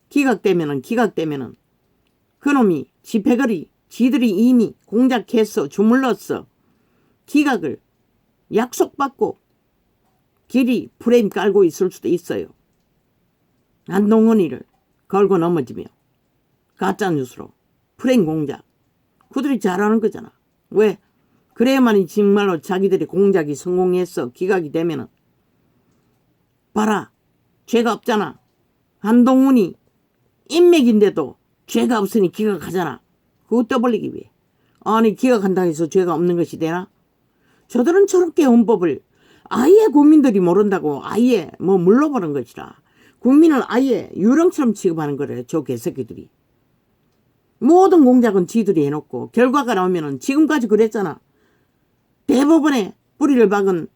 기각되면은 그놈이 집회거리 지들이 이미 공작했어. 주물렀어. 기각을 약속받고 길이 프레임 깔고 있을 수도 있어요. 안동원이를 걸고 넘어지며 가짜뉴스로 프레임 공작. 그들이 잘하는 거잖아. 왜? 그래야만이 정말로 자기들의 공작이 성공해서 기각이 되면은 봐라. 죄가 없잖아. 한동훈이 인맥인데도 죄가 없으니 기각하잖아. 그거 떠벌리기 위해. 아니 기각한다 해서 죄가 없는 것이 되나? 저들은 저렇게 헌법을 아예 국민들이 모른다고 아예 물러보는 것이라. 국민을 아예 유령처럼 취급하는 거래. 저 개새끼들이. 모든 공작은 지들이 해놓고 결과가 나오면은 지금까지 그랬잖아. 대법원에 뿌리를 박은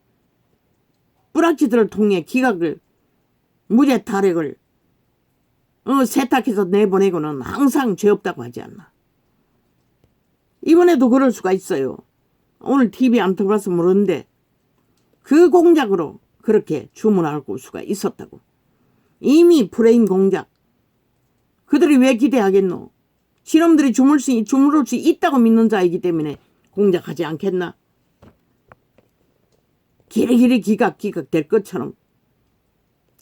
뿌락지들을 통해 기각을 무죄 타력을 세탁해서 내보내고는 항상 죄 없다고 하지 않나. 이번에도 그럴 수가 있어요. 오늘 TV 안 들어봐서 모르는데 그 공작으로 그렇게 주문할 수가 있었다고. 이미 프레임 공작. 그들이 왜 기대하겠노? 지놈들이 주무를 수 있다고 믿는 자이기 때문에 공작하지 않겠나? 기리기리 기각 될 것처럼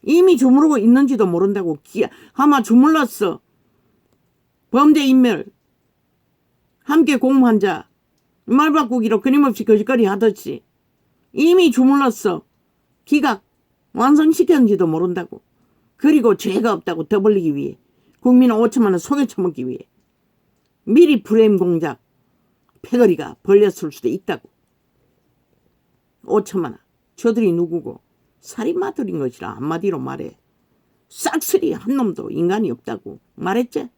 이미 주무르고 있는지도 모른다고. 아마 주물렀어. 범죄 인멸 함께 공모한 자 말 바꾸기로 끊임없이 거짓거리 하듯이 이미 주물렀어. 기각 완성시켰는지도 모른다고. 그리고 죄가 없다고 떠벌리기 위해 국민 5천만 원 속여쳐먹기 위해 미리 프레임 공작 패거리가 벌렸을 수도 있다고. 5천만 원. 저들이 누구고 살인마들인 것이라 한마디로 말해. 싹쓸이 한 놈도 인간이 없다고 말했지.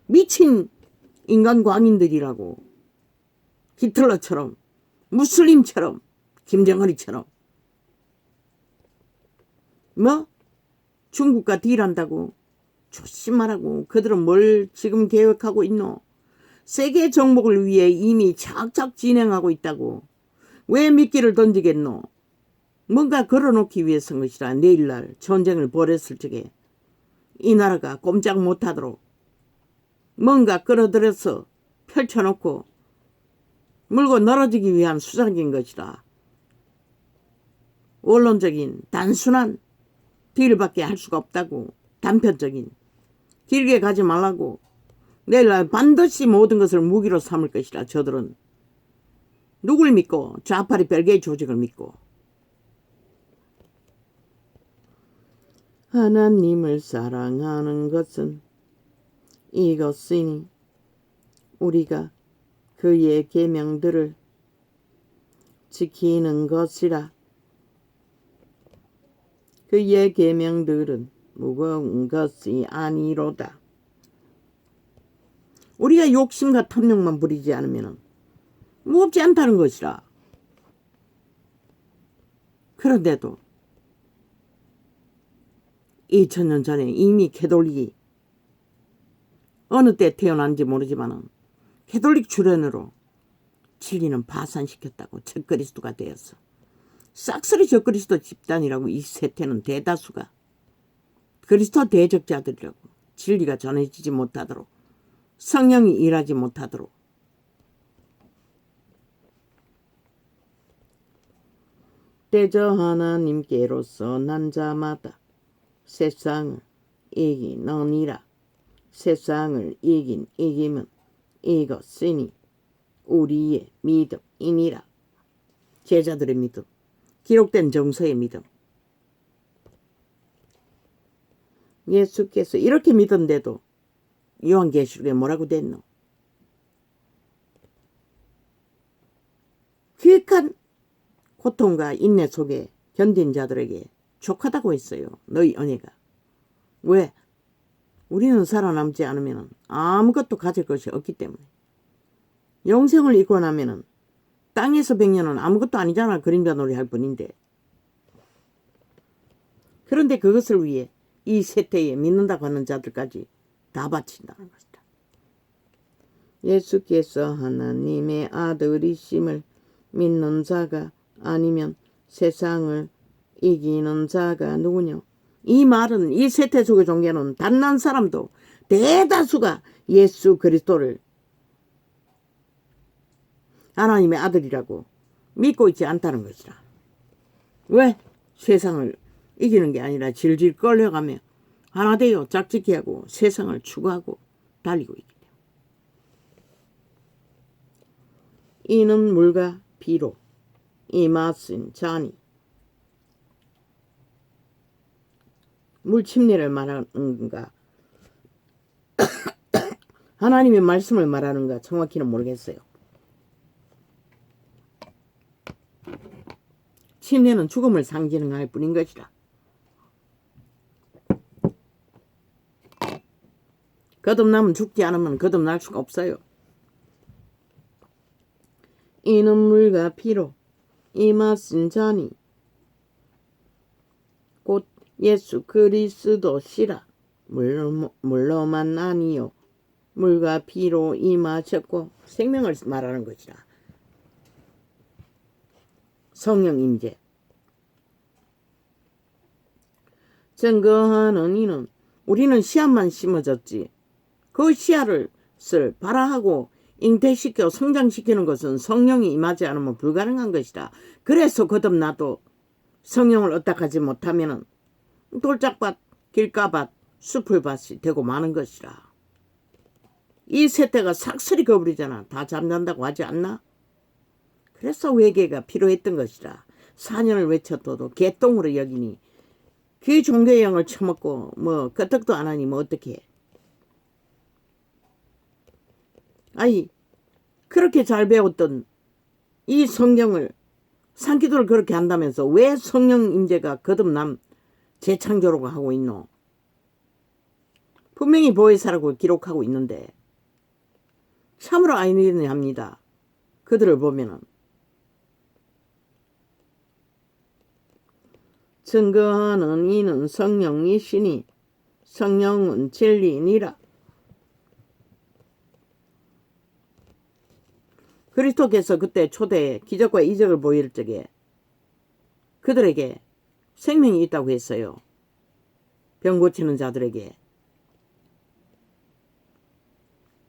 미친 인간 광인들이라고. 히틀러처럼 무슬림처럼 김정은이처럼 중국과 딜한다고 조심하라고. 그들은 뭘 지금 계획하고 있노? 세계 정복을 위해 이미 착착 진행하고 있다고. 왜 미끼를 던지겠노? 뭔가 걸어놓기 위해서인 것이라. 내일날 전쟁을 벌였을 적에 이 나라가 꼼짝 못하도록 뭔가 끌어들여서 펼쳐놓고 물고 늘어지기 위한 수작인 것이라. 원론적인 단순한 딜밖에 할 수가 없다고. 단편적인. 길게 가지 말라고. 내일날 반드시 모든 것을 무기로 삼을 것이라. 저들은 누굴 믿고? 좌파리 별개의 조직을 믿고. 하나님을 사랑하는 것은 이것이니 우리가 그의 계명들을 지키는 것이라. 그의 계명들은 무거운 것이 아니로다. 우리가 욕심과 탐욕만 부리지 않으면 무겁지 않다는 것이라. 그런데도 2000년 전에 이미 캐톨릭이 어느 때 태어난지 모르지만 캐톨릭 출현으로 진리는 파산시켰다고. 적그리스도가 되었어. 싹쓸이 적그리스도 집단이라고. 이 세태는 대다수가 그리스도 대적자들이라고. 진리가 전해지지 못하도록 성령이 일하지 못하도록. 대저 하나님께로서 난 자마다 세상을 이기느니라. 세상을 이긴 이김은 이것이니 우리의 믿음이니라. 제자들의 믿음. 기록된 정서의 믿음. 예수께서 이렇게 믿은데도 요한계시록에 뭐라고 됐노? 귀한 고통과 인내 속에 견딘 자들에게 족하다고 했어요. 너희 은혜가. 왜? 우리는 살아남지 않으면 아무것도 가질 것이 없기 때문에. 영생을 잃고 나면 땅에서 100년은 아무것도 아니잖아. 그림자 놀이 할 뿐인데. 그런데 그것을 위해 이 세태에 믿는다고 하는 자들까지 다 바친다는 것이다. 예수께서 하나님의 아들이심을 믿는 자가 아니면 세상을 이기는 자가 누구냐? 이 말은 이 세태 속의 종교는 단한 사람도 대다수가 예수 그리스도를 하나님의 아들이라고 믿고 있지 않다는 것이라. 왜? 세상을 이기는 게 아니라 질질 끌려가며 하나 되어 짝짓기 하고 세상을 추구하고 달리고 있기 때문에. 이는 물과 비로 이 맛은 자니. 물 침례를 말하는가 하나님의 말씀을 말하는가 정확히는 모르겠어요. 침례는 죽음을 상징할 뿐인 것이라. 거듭나면 죽지 않으면 거듭날 수가 없어요. 이는 물과 피로 이 맛은 자니 곧 예수 그리스도시라. 물로만 아니요 물과 피로 임하셨고 생명을 말하는 것이라. 성령 임재. 증거하는 이는 우리는 씨앗만 심어졌지 그 씨앗을 발화하고 잉태시켜 성장시키는 것은 성령이 임하지 않으면 불가능한 것이다. 그래서 거듭나도 성령을 얻다하지 못하면 돌짝밭, 길가밭, 숲을밭이 되고 마는 것이라. 이 세태가 삭슬이 거부리잖아. 다 잠잔다고 하지 않나? 그래서 회개가 필요했던 것이라. 4년을 외쳤어도 개똥으로 여기니 그 종교의 영을 처먹고 뭐 끄떡도 안 하니 뭐 어떻게 해. 아니 그렇게 잘 배웠던 이 성경을 산기도를 그렇게 한다면서 왜 성령 임재가 거듭남 재창조라고 하고 있노? 분명히 보혜사라고 기록하고 있는데 참으로 아이러니합니다. 그들을 보면은. 증거하는 이는 성령이시니 성령은 진리니라. 그리스도께서 그때 초대에 기적과 이적을 보일 적에 그들에게 생명이 있다고 했어요. 병 고치는 자들에게.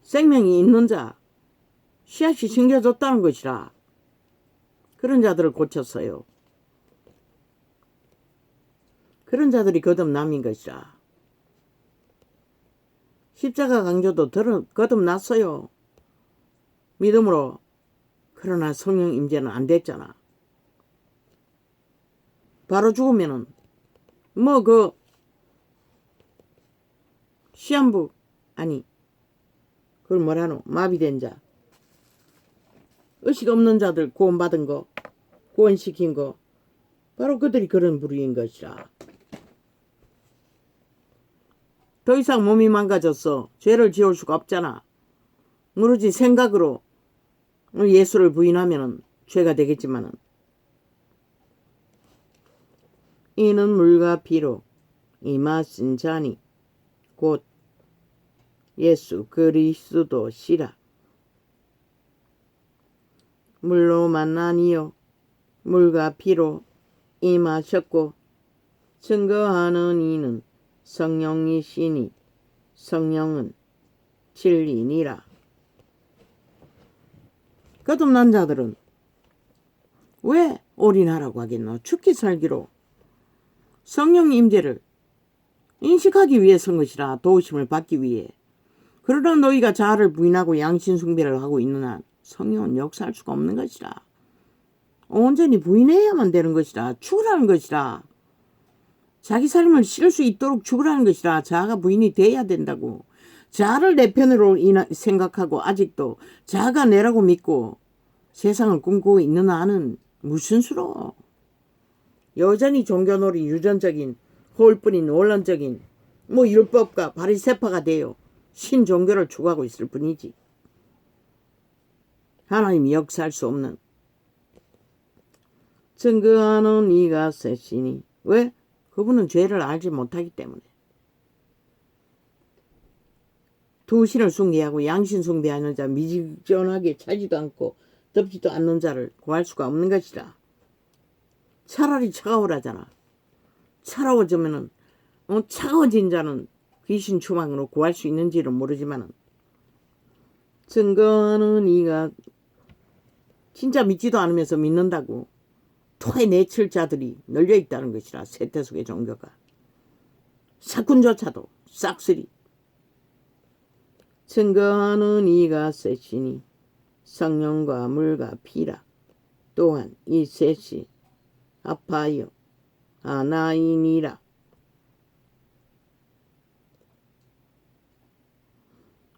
생명이 있는 자, 씨앗이 심겨졌다는 것이라. 그런 자들을 고쳤어요. 그런 자들이 거듭남인 것이라. 십자가 강조도 거듭났어요. 믿음으로. 그러나 성령 임재는 안 됐잖아. 바로 죽으면은 뭐 그 시한부 아니 그걸 뭐라노? 마비된 자, 의식 없는 자들 구원받은 거, 구원시킨 거, 바로 그들이 그런 부류인 것이라. 더 이상 몸이 망가졌어. 죄를 지을 수가 없잖아. 오로지 생각으로 예수를 부인하면 죄가 되겠지만은. 이는 물과 피로 임하신 자니 곧 예수 그리스도시라. 물로만 아니요 물과 피로 임하셨고 증거하는 이는 성령이시니 성령은 진리니라. 거듭난 자들은 왜 올인하라고 하겠노? 죽기 살기로 성령 임재를 인식하기 위해서인 것이라. 도우심을 받기 위해. 그러나 너희가 자아를 부인하고 양신 숭배를 하고 있는 한 성령은 역사할 수가 없는 것이라. 온전히 부인해야만 되는 것이라. 죽으라는 것이라. 자기 삶을 실 수 있도록 죽으라는 것이라. 자아가 부인이 돼야 된다고. 자아를 내 편으로 생각하고 아직도 자아가 내라고 믿고 세상을 꿈꾸고 있는 나는 무슨 수로. 여전히 종교놀이 유전적인 허울뿐인 원론적인 뭐 율법과 바리새파가 되어 신종교를 추구하고 있을 뿐이지. 하나님이 역사할 수 없는. 증거하는 이가 셋이니. 왜? 그분은 죄를 알지 못하기 때문에. 두 신을 숭배하고 양신 숭배하는 자, 미지전하게 차지도 않고 덮지도 않는 자를 구할 수가 없는 것이라. 차라리 차가워라잖아. 차가워지면은 차가워진 자는 귀신 추방으로 구할 수 있는지는 모르지만은 증거하는 이가 진짜 믿지도 않으면서 믿는다고 토해내칠 자들이 널려있다는 것이라. 세태속의 종교가. 사꾼조차도 싹쓸이. 증거하는 이가 셋이니 성령과 물과 피라. 또한 이 셋이 합하여 하나이니라.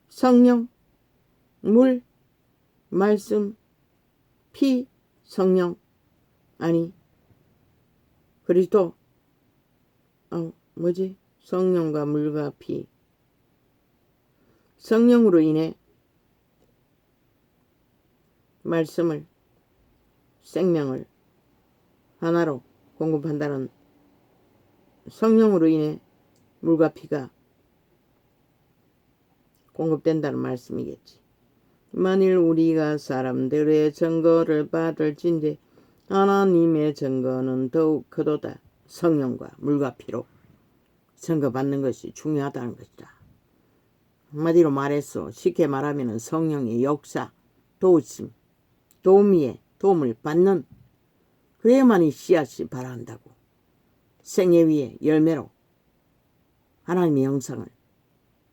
성령, 물, 말씀, 피, 성령, 아니 그리스도, 성령과 물과 피. 성령으로 인해 말씀을, 생명을 하나로 공급한다는, 성령으로 인해 물과 피가 공급된다는 말씀이겠지. 만일 우리가 사람들의 증거를 받을진대 하나님의 증거는 더욱 크도다. 성령과 물과 피로 증거받는 것이 중요하다는 것이다. 한마디로 말해서 쉽게 말하면 성령의 역사, 도우심, 도우미의 도움을 받는, 그래야만이 씨앗이 발한다고. 생애 위에 열매로 하나님의 형상을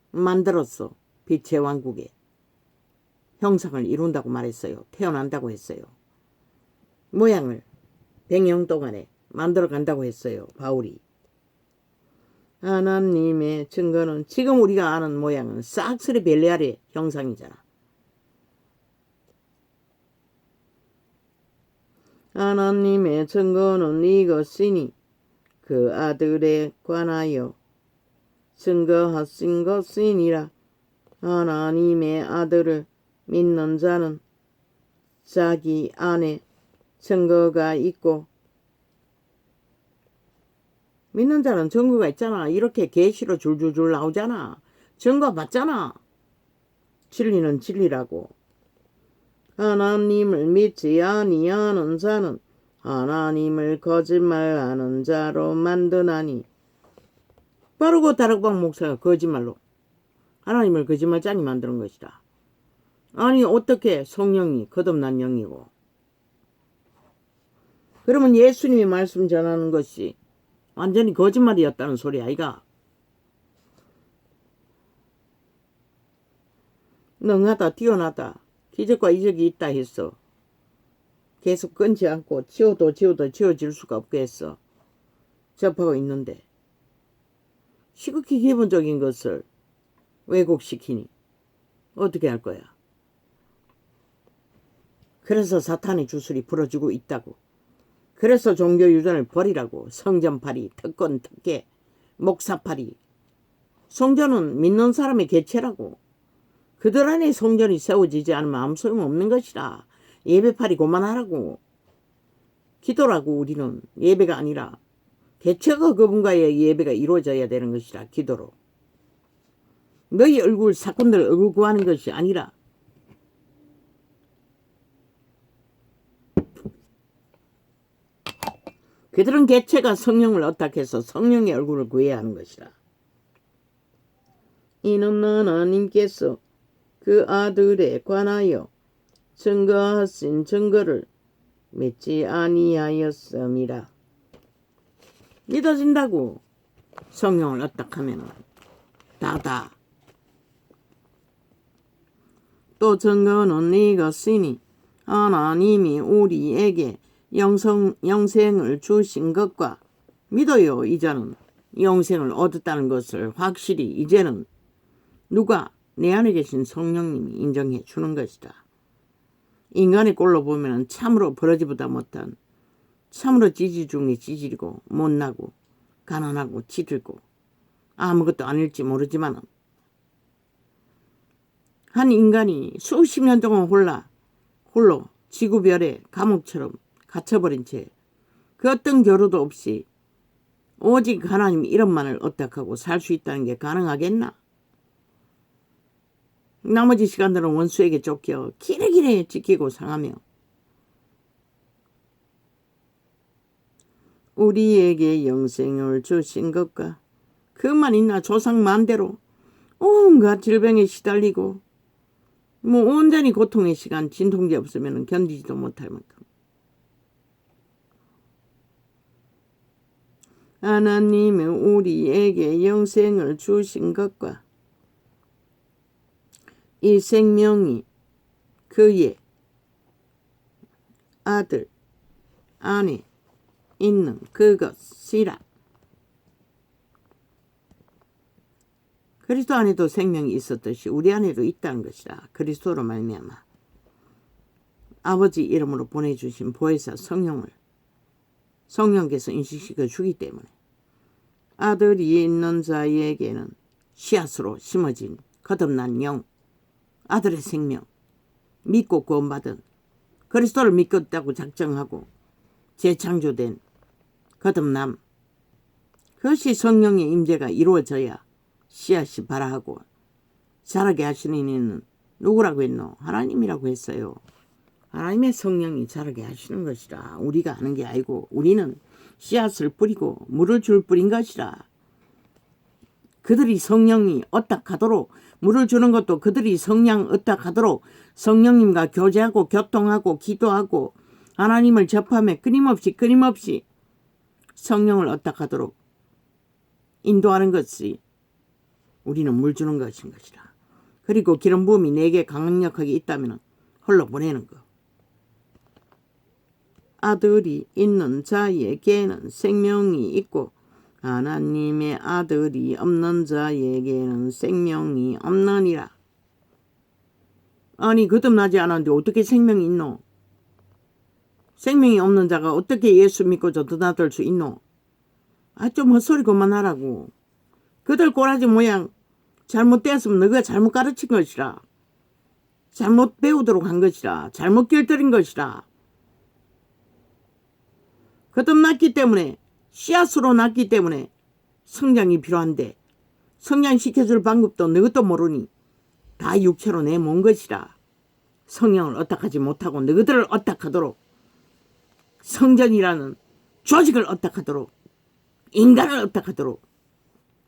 만들어서 빛의 왕국의 형상을 이룬다고 말했어요. 태어난다고 했어요. 모양을 100년 동안에 만들어 간다고 했어요. 바울이. 하나님의 증거는 지금 우리가 아는 모양은 싹쓸이 벨레알의 형상이잖아. 하나님의 증거는 이것이니 그 아들에 관하여 증거하신 것이니라. 하나님의 아들을 믿는 자는 자기 안에 증거가 있고, 믿는 자는 증거가 있잖아. 이렇게 계시로 줄줄줄 나오잖아. 증거 받잖아. 진리는 진리라고. 하나님을 믿지 아니하는 자는 하나님을 거짓말하는 자로 만드나니. 바로 그 다락방 목사가 거짓말로 하나님을 거짓말자니 만드는 것이다. 아니 어떻게 성령이 거듭난 영이고. 그러면 예수님이 말씀 전하는 것이 완전히 거짓말이었다는 소리 아이가. 능하다, 뛰어나다, 기적과 이적이 있다 했어. 계속 끊지 않고 지워도 지워질 수가 없게 했어. 접하고 있는데 시극히 기본적인 것을 왜곡시키니 어떻게 할 거야. 그래서 사탄의 주술이 풀어지고 있다고. 그래서 종교유전을 버리라고. 성전팔이, 특권, 특계, 목사팔이. 성전은 믿는 사람의 개체라고. 그들 안에 성전이 세워지지 않으면 아무 소용없는 것이라. 예배팔이 그만하라고. 기도라고. 우리는 예배가 아니라 개체가 그분과의 예배가 이루어져야 되는 것이라. 기도로. 너희 얼굴, 사건들 얼굴 구하는 것이 아니라 그들은 개체가 성령을 어탁해서 성령의 얼굴을 구해야 하는 것이라. 이는 하나님께서 그 아들에 관하여 증거하신 증거를 믿지 아니하였음이라. 믿어진다고. 성령을 어탁하면 다다. 또 증거는 이것이니 하나님이 우리에게 영생을 주신 것과 믿어요. 이제는 영생을 얻었다는 것을 확실히 이제는 누가 내 안에 계신 성령님이 인정해 주는 것이다. 인간의 꼴로 보면 참으로 버러지보다 못한, 참으로 지질 중에 지질이고 못나고 가난하고 찌들고 아무것도 아닐지 모르지만 한 인간이 수십 년 동안 홀로 지구별의 감옥처럼 갇혀버린 채 그 어떤 겨루도 없이 오직 하나님 이름만을 어떡하고 살 수 있다는 게 가능하겠나? 나머지 시간들은 원수에게 쫓겨 기레기레 지키고 상하며 우리에게 영생을 주신 것과 그만 있나 조상 만대로 온갖 질병에 시달리고 뭐 온전히 고통의 시간, 진통제 없으면 견디지도 못할 만큼. 하나님은 우리에게 영생을 주신 것과 이 생명이 그의 아들 안에 있는 그것이라. 그리스도 안에도 생명이 있었듯이 우리 안에도 있다는 것이라. 그리스도로 말미암아 아버지 이름으로 보내주신 보혜사 성령께서 인식시켜 주기 때문에 아들이 있는 자에게는 씨앗으로 심어진 거듭난 영, 아들의 생명, 믿고 구원받은 그리스도를 믿겠다고 작정하고 재창조된 거듭남, 그것이 성령의 임재가 이루어져야 씨앗이 발아하고 자라게 하시는 이는 누구라고 했노? 하나님이라고 했어요. 하나님의 성령이 자라게 하시는 것이라. 우리가 하는 게 아니고 우리는 씨앗을 뿌리고 물을 줄 뿌린 것이라. 그들이 성령이 어떡하도록 물을 주는 것도 그들이 성령 어떡하도록 성령님과 교제하고 교통하고 기도하고 하나님을 접하며 끊임없이 성령을 어떡하도록 인도하는 것이 우리는 물 주는 것인 것이라. 그리고 기름 부음이 내게 강력하게 있다면 홀로 보내는 것. 아들이 있는 자에게는 생명이 있고 하나님의 아들이 없는 자에게는 생명이 없느니라. 아니 거듭나지 않았는데 어떻게 생명이 있노? 생명이 없는 자가 어떻게 예수 믿고 드나들 수 있노? 좀 헛소리 그만하라고. 그들 꼬라지 모양 잘못되었으면 너가 잘못 가르친 것이라. 잘못 배우도록 한 것이라. 잘못 길들인 것이라. 거듭났기 때문에 씨앗으로 났기 때문에 성장이 필요한데 성장시켜줄 방법도 너것도 모르니 다 육체로 내몬 것이라. 성령을 어떡하지 못하고 너희들을 어떡하도록 성전이라는 조직을 어떡하도록 인간을 어떡하도록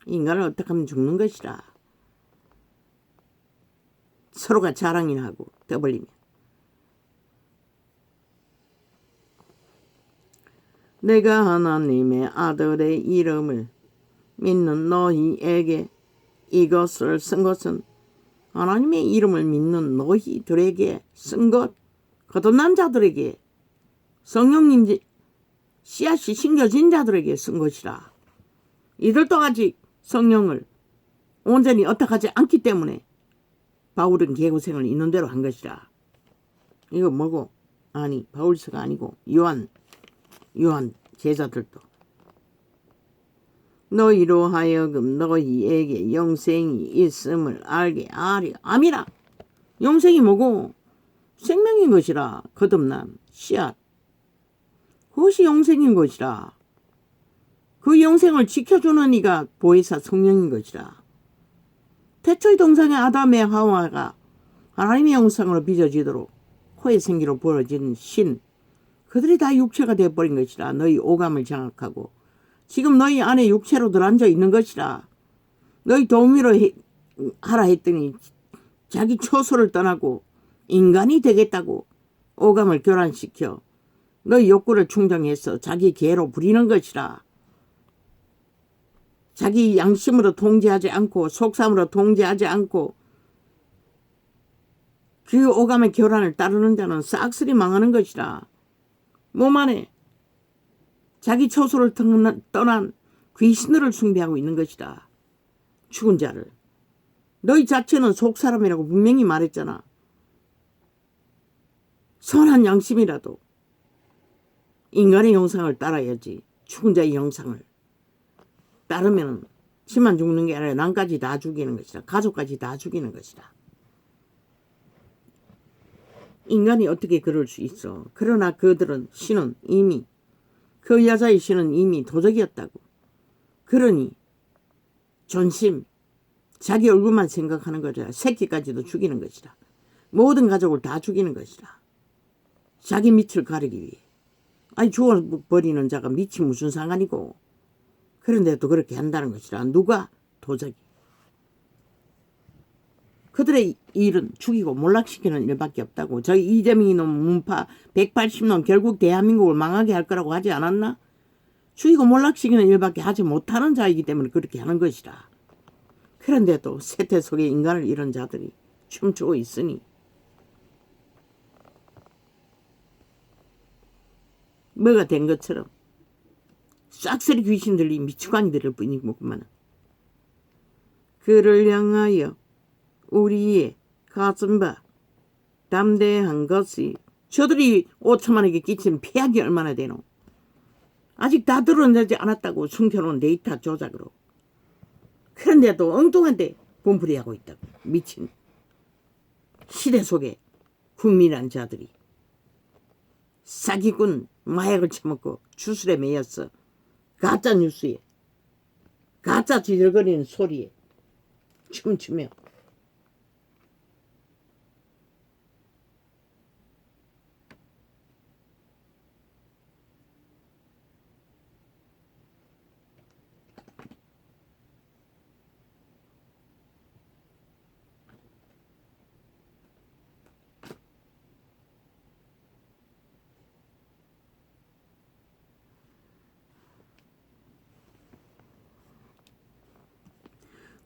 인간을 어떡하면 죽는 것이라. 서로가 자랑이나 하고 떠벌리면 내가 하나님의 아들의 이름을 믿는 너희에게 이것을 쓴 것은 하나님의 이름을 믿는 너희들에게 쓴 것, 거듭난 자들에게 성령님 씨앗이 심겨진 자들에게 쓴 것이라. 이들도 아직 성령을 온전히 어떡하지 않기 때문에 바울은 개고생을 있는 대로 한 것이라. 이거 뭐고? 아니 바울서가 아니고 요한 제자들도 너희로 하여금 너희에게 영생이 있음을 알게 하려 함이라. 영생이 뭐고? 생명인 것이라. 거듭남 씨앗 그것이 영생인 것이라. 그 영생을 지켜주는 이가 보혜사 성령인 것이라. 태초의 동상의 아담의 하와가 하나님의 형상으로 빚어지도록 코의 생기로 벌어진 신, 그들이 다 육체가 되어버린 것이라. 너희 오감을 장악하고 지금 너희 안에 육체로 들어앉아 있는 것이라. 너희 도우미로 하라 했더니 자기 초소를 떠나고 인간이 되겠다고 오감을 교란시켜 너희 욕구를 충정해서 자기 개로 부리는 것이라. 자기 양심으로 통제하지 않고 속삼으로 통제하지 않고 그 오감의 교란을 따르는 자는 싹쓸이 망하는 것이라. 몸 안에 자기 초소를 떠난 귀신들을 숭배하고 있는 것이다. 죽은 자를. 너희 자체는 속사람이라고 분명히 말했잖아. 선한 양심이라도 인간의 형상을 따라야지. 죽은 자의 형상을 따르면 지만 죽는 게 아니라 남까지 다 죽이는 것이다. 가족까지 다 죽이는 것이다. 인간이 어떻게 그럴 수 있어. 그러나 그들은 신은 이미 그 여자의 신은 이미 도적이었다고. 그러니 존심 자기 얼굴만 생각하는 것이라. 새끼까지도 죽이는 것이라. 모든 가족을 다 죽이는 것이라. 자기 밑을 가리기 위해. 아니 죽어버리는 자가 밑이 무슨 상관이고. 그런데도 그렇게 한다는 것이라. 누가? 도적이. 그들의 일은 죽이고 몰락시키는 일밖에 없다고. 저희 이재명이 놈 문파 180놈 결국 대한민국을 망하게 할 거라고 하지 않았나? 죽이고 몰락시키는 일밖에 하지 못하는 자이기 때문에 그렇게 하는 것이라. 그런데도 세태 속에 인간을 잃은 자들이 춤추고 있으니 뭐가 된 것처럼 싹쓸이 귀신들이 미치광이 들을 뿐이구만. 그를 향하여 우리의 가슴과 담대한 것이 저들이 5천만에게 끼친 폐악이 얼마나 되노. 아직 다 드러내지 않았다고 숨겨놓은 데이터 조작으로. 그런데도 엉뚱한데 분풀이하고 있다고. 미친 시대 속에 국민이란 자들이 사기꾼 마약을 처먹고 주술에 매였어. 가짜 뉴스에 가짜 지질거리는 소리에 춤추며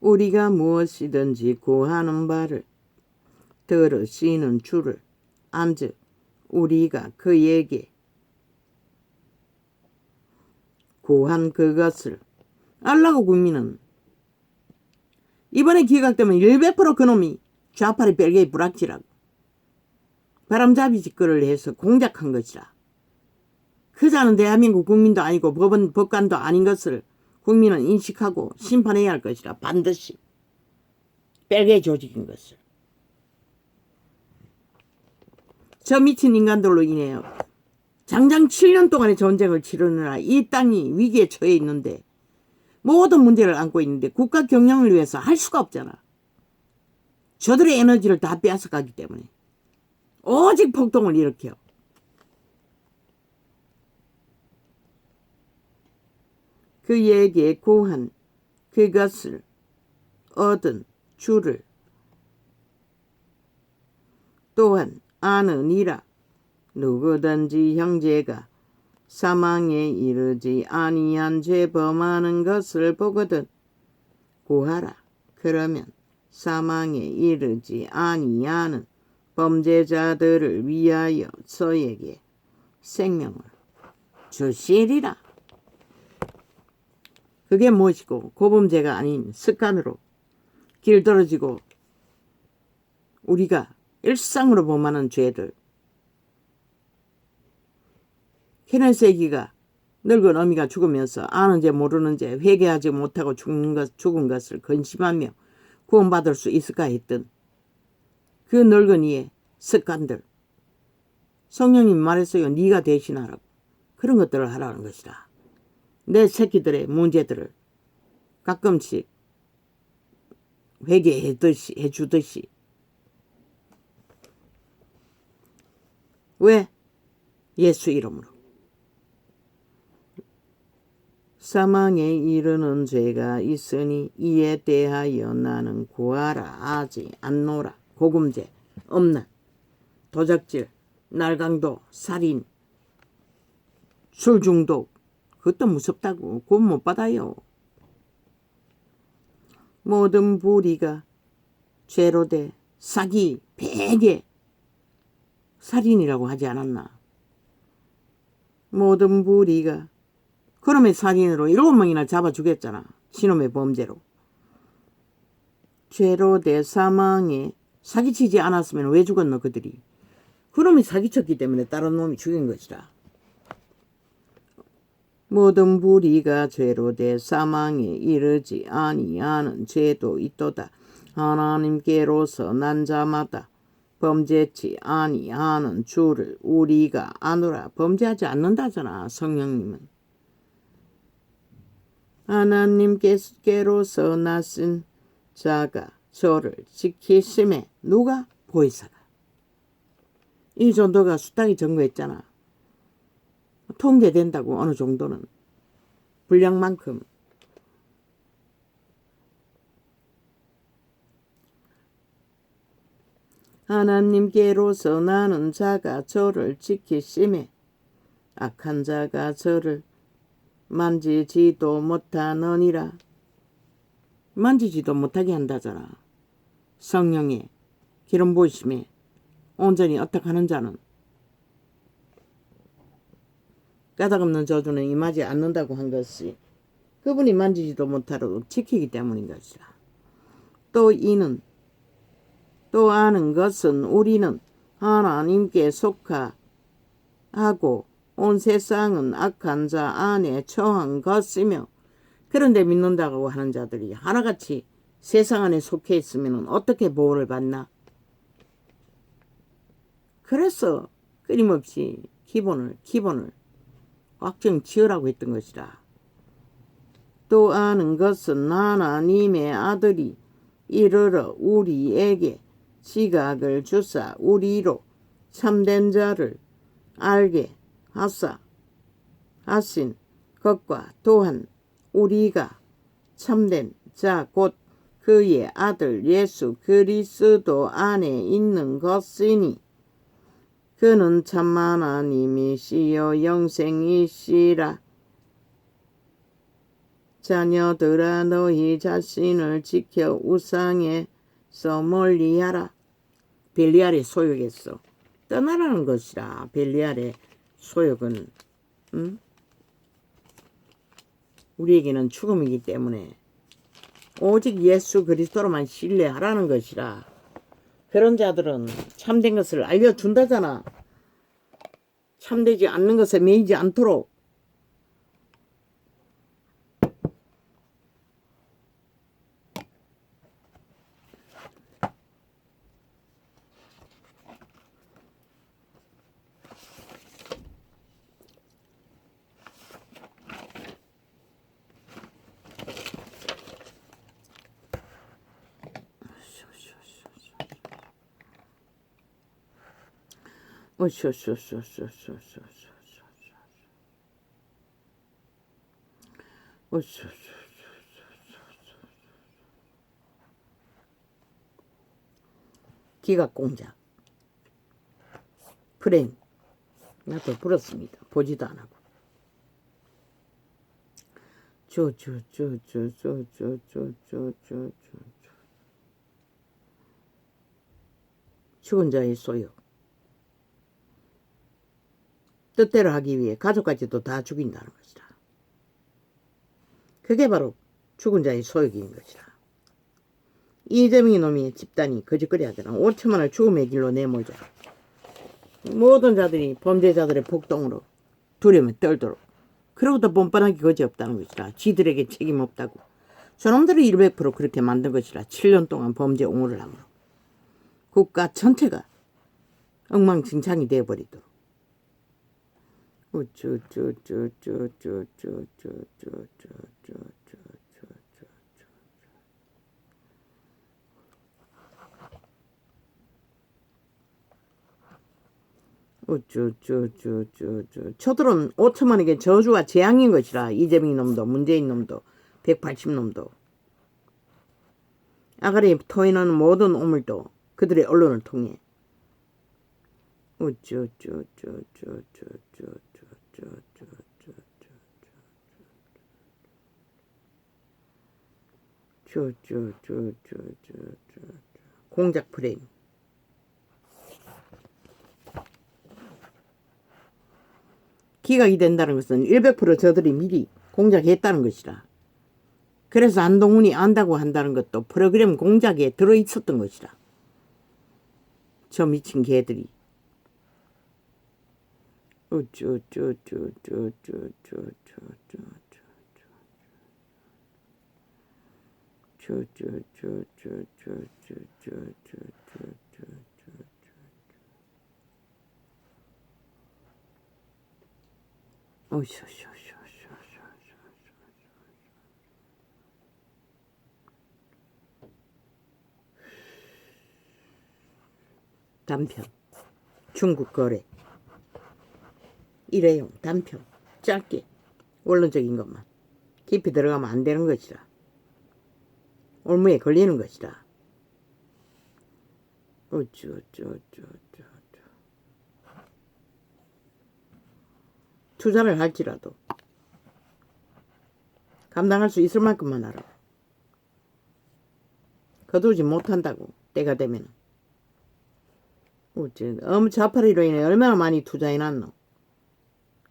우리가 무엇이든지 구하는 바를 들으시는 주를 안즉 우리가 그에게 구한 그것을 알라고. 국민은 이번에 기각되면 100% 그놈이 좌파리 벨기에 불락지라고 바람잡이 짓거리를 해서 공작한 것이라. 그 자는 대한민국 국민도 아니고 법관도 아닌 것을 국민은 인식하고 심판해야 할 것이라. 반드시 벨기에 조직인 것을. 저 미친 인간들로 인해요 장장 7년 동안의 전쟁을 치르느라 이 땅이 위기에 처해 있는데 모든 문제를 안고 있는데 국가 경영을 위해서 할 수가 없잖아. 저들의 에너지를 다 빼앗아가기 때문에 오직 폭동을 일으켜. 그에게 구한 그것을 얻은 주를 또한 아느니라. 누구든지 형제가 사망에 이르지 아니한 죄 범하는 것을 보거든 구하라. 그러면 사망에 이르지 아니하는 범죄자들을 위하여 저에게 생명을 주시리라. 그게 무엇이고 고범죄가 아닌 습관으로 길들어지고 우리가 일상으로 범하는 죄들. 케네세기가 늙은 어미가 죽으면서 아는 죄 모르는 죄 회개하지 못하고 죽은 것을 근심하며 구원받을 수 있을까 했던 그 늙은이의 습관들. 성령님 말했어요. 네가 대신하라고. 그런 것들을 하라는 것이다. 내 새끼들의 문제들을 가끔씩 해주듯이. 왜? 예수 이름으로. 사망에 이르는 죄가 있으니 이에 대하여 나는 구하라 하지 않노라. 고금죄, 음란, 도적질, 날강도, 살인, 술중독. 그것도 무섭다고. 구원 못 받아요. 모든 불의가 죄로 돼 사기, 배개, 살인이라고 하지 않았나. 모든 불의가 그놈의 살인으로 7명이나 잡아 죽였잖아. 신놈의 범죄로. 죄로 돼 사망에 사기치지 않았으면 왜 죽었노 그들이. 그놈이 사기쳤기 때문에 다른 놈이 죽인 것이라. 모든 불의가 죄로 돼 사망에 이르지 아니하는 죄도 있도다. 하나님께로서 난 자마다 범죄치 아니하는 주를 우리가 아노라. 범죄하지 않는다잖아. 성령님은. 하나님께로서 나신 자가 저를 지키심에 누가? 보혜사가. 이 정도가 수탁이 전거했잖아. 통제된다고. 어느 정도는 분량만큼. 하나님께로서 나는 자가 저를 지키심에 악한 자가 저를 만지지도 못하느니라. 만지지도 못하게 한다잖아. 성령의 기름 부으심에 온전히 어떡하는 자는 까닭없는 저주는 임하지 않는다고 한 것이 그분이 만지지도 못하도록 지키기 때문인 것이라. 또 이는 또 아는 것은 우리는 하나님께 속하고 온 세상은 악한 자 안에 처한 것이며, 그런데 믿는다고 하는 자들이 하나같이 세상 안에 속해 있으면 어떻게 보호를 받나? 그래서 끊임없이 기본을 확정 지으라고 했던 것이라. 또 아는 것은 하나님의 아들이 이르러 우리에게 지각을 주사 우리로 참된 자를 알게 하신 것과 또한 우리가 참된 자 곧 그의 아들 예수 그리스도 안에 있는 것이니 그는 참 하나님이시여 영생이시라. 자녀들아 너희 자신을 지켜 우상에서 멀리하라. 벨리알의 소욕에서 떠나라는 것이라. 벨리알의 소욕은 우리에게는 죽음이기 때문에 오직 예수 그리스도로만 신뢰하라는 것이라. 그런 자들은 참된 것을 알려준다잖아. 참되지 않는 것에 매이지 않도록. 기각공작 프레임 나도 불었습니다. 보지도 안 하고. 죽은 자의 소욕. 뜻대로 하기 위해 가족까지도 다 죽인다는 것이라. 그게 바로 죽은 자의 소욕인 것이라. 이재명이 놈의 집단이 거짓거리 하잖아. 5천만을 죽음의 길로 내몰자. 모든 자들이 범죄자들의 폭동으로 두려움에 떨도록. 그러고도 뻔뻔하게 거지 없다는 것이라. 지들에게 책임 없다고. 저놈들이 100% 그렇게 만든 것이라. 7년 동안 범죄 옹호를 함으로 국가 전체가 엉망진창이 되어버리도록. 저들은 5천만에게 저주와 재앙인 것이라. 이재명 놈도 문재인 놈도 180놈도 아가리에 토해나는 모든 오물도 그들의 언론을 통해 공작 프레임. 기각이 된다는 것은 100% 저들이 미리 공작했다는 것이라. 그래서 한동훈이 안다고 한다는 것도 프로그램 공작에 들어있었던 것이라. 저 미친 개들이. 단편 중국 거래 일회용 단편 짧게 원론적인 것만 깊이 들어가면 안 되는 것이라. 올무에 걸리는 것이라. 어쭈. 투자를 할지라도 감당할 수 있을 만큼만 하라. 거두지 못한다고 때가 되면. 어째 어머 자파리로 인해 얼마나 많이 투자해놨노.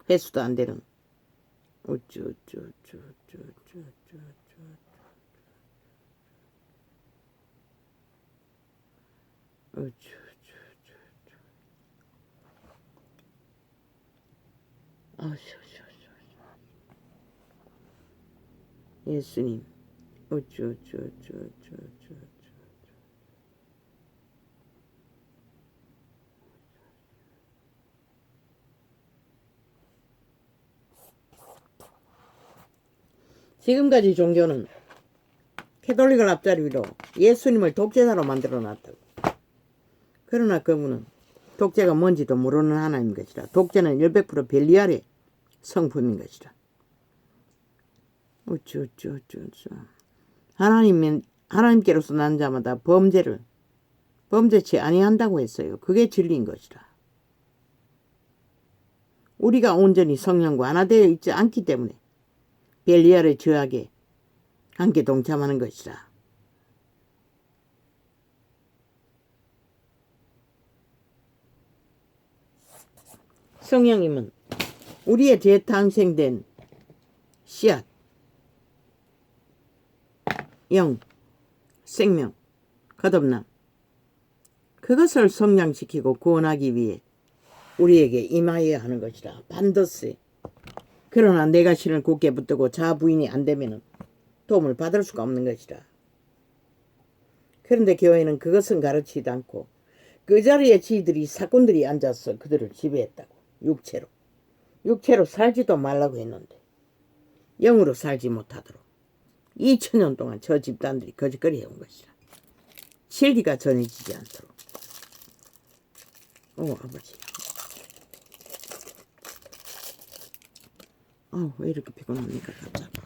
회수도 안 되는. 어쭈. 예수님. 어쭈. 지금까지 종교는 캐톨릭을 앞자리로 예수님을 독재자로 만들어 놨다고. 그러나 그분은 독재가 뭔지도 모르는 하나님인 것이라. 독재는 100% 벨리알의 성품인 것이라. 어쭈. 하나님께로서 난 자마다 범죄치 아니한다고 했어요. 그게 진리인 것이라. 우리가 온전히 성령과 하나 되어 있지 않기 때문에 벨리알의 죄악에 함께 동참하는 것이라. 성령님은 우리의 재탄생된 씨앗, 영, 생명, 거듭남, 그것을 성장시키고 구원하기 위해 우리에게 임하여야 하는 것이라. 반드시. 그러나 내가 신을 굳게 붙들고 자아 부인이 안 되면 도움을 받을 수가 없는 것이라. 그런데 교회는 그것은 가르치지도 않고 그 자리에 지들이 사꾼들이 앉아서 그들을 지배했다고. 육체로 살지도 말라고 했는데 영으로 살지 못하도록 2000년 동안 저 집단들이 거짓거리 해온 것이라. 진리가 전해지지 않도록. 아버지. 왜 이렇게 피곤합니까 갑자기.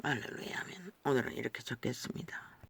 할렐루야 아멘. 오늘은 이렇게 적겠습니다.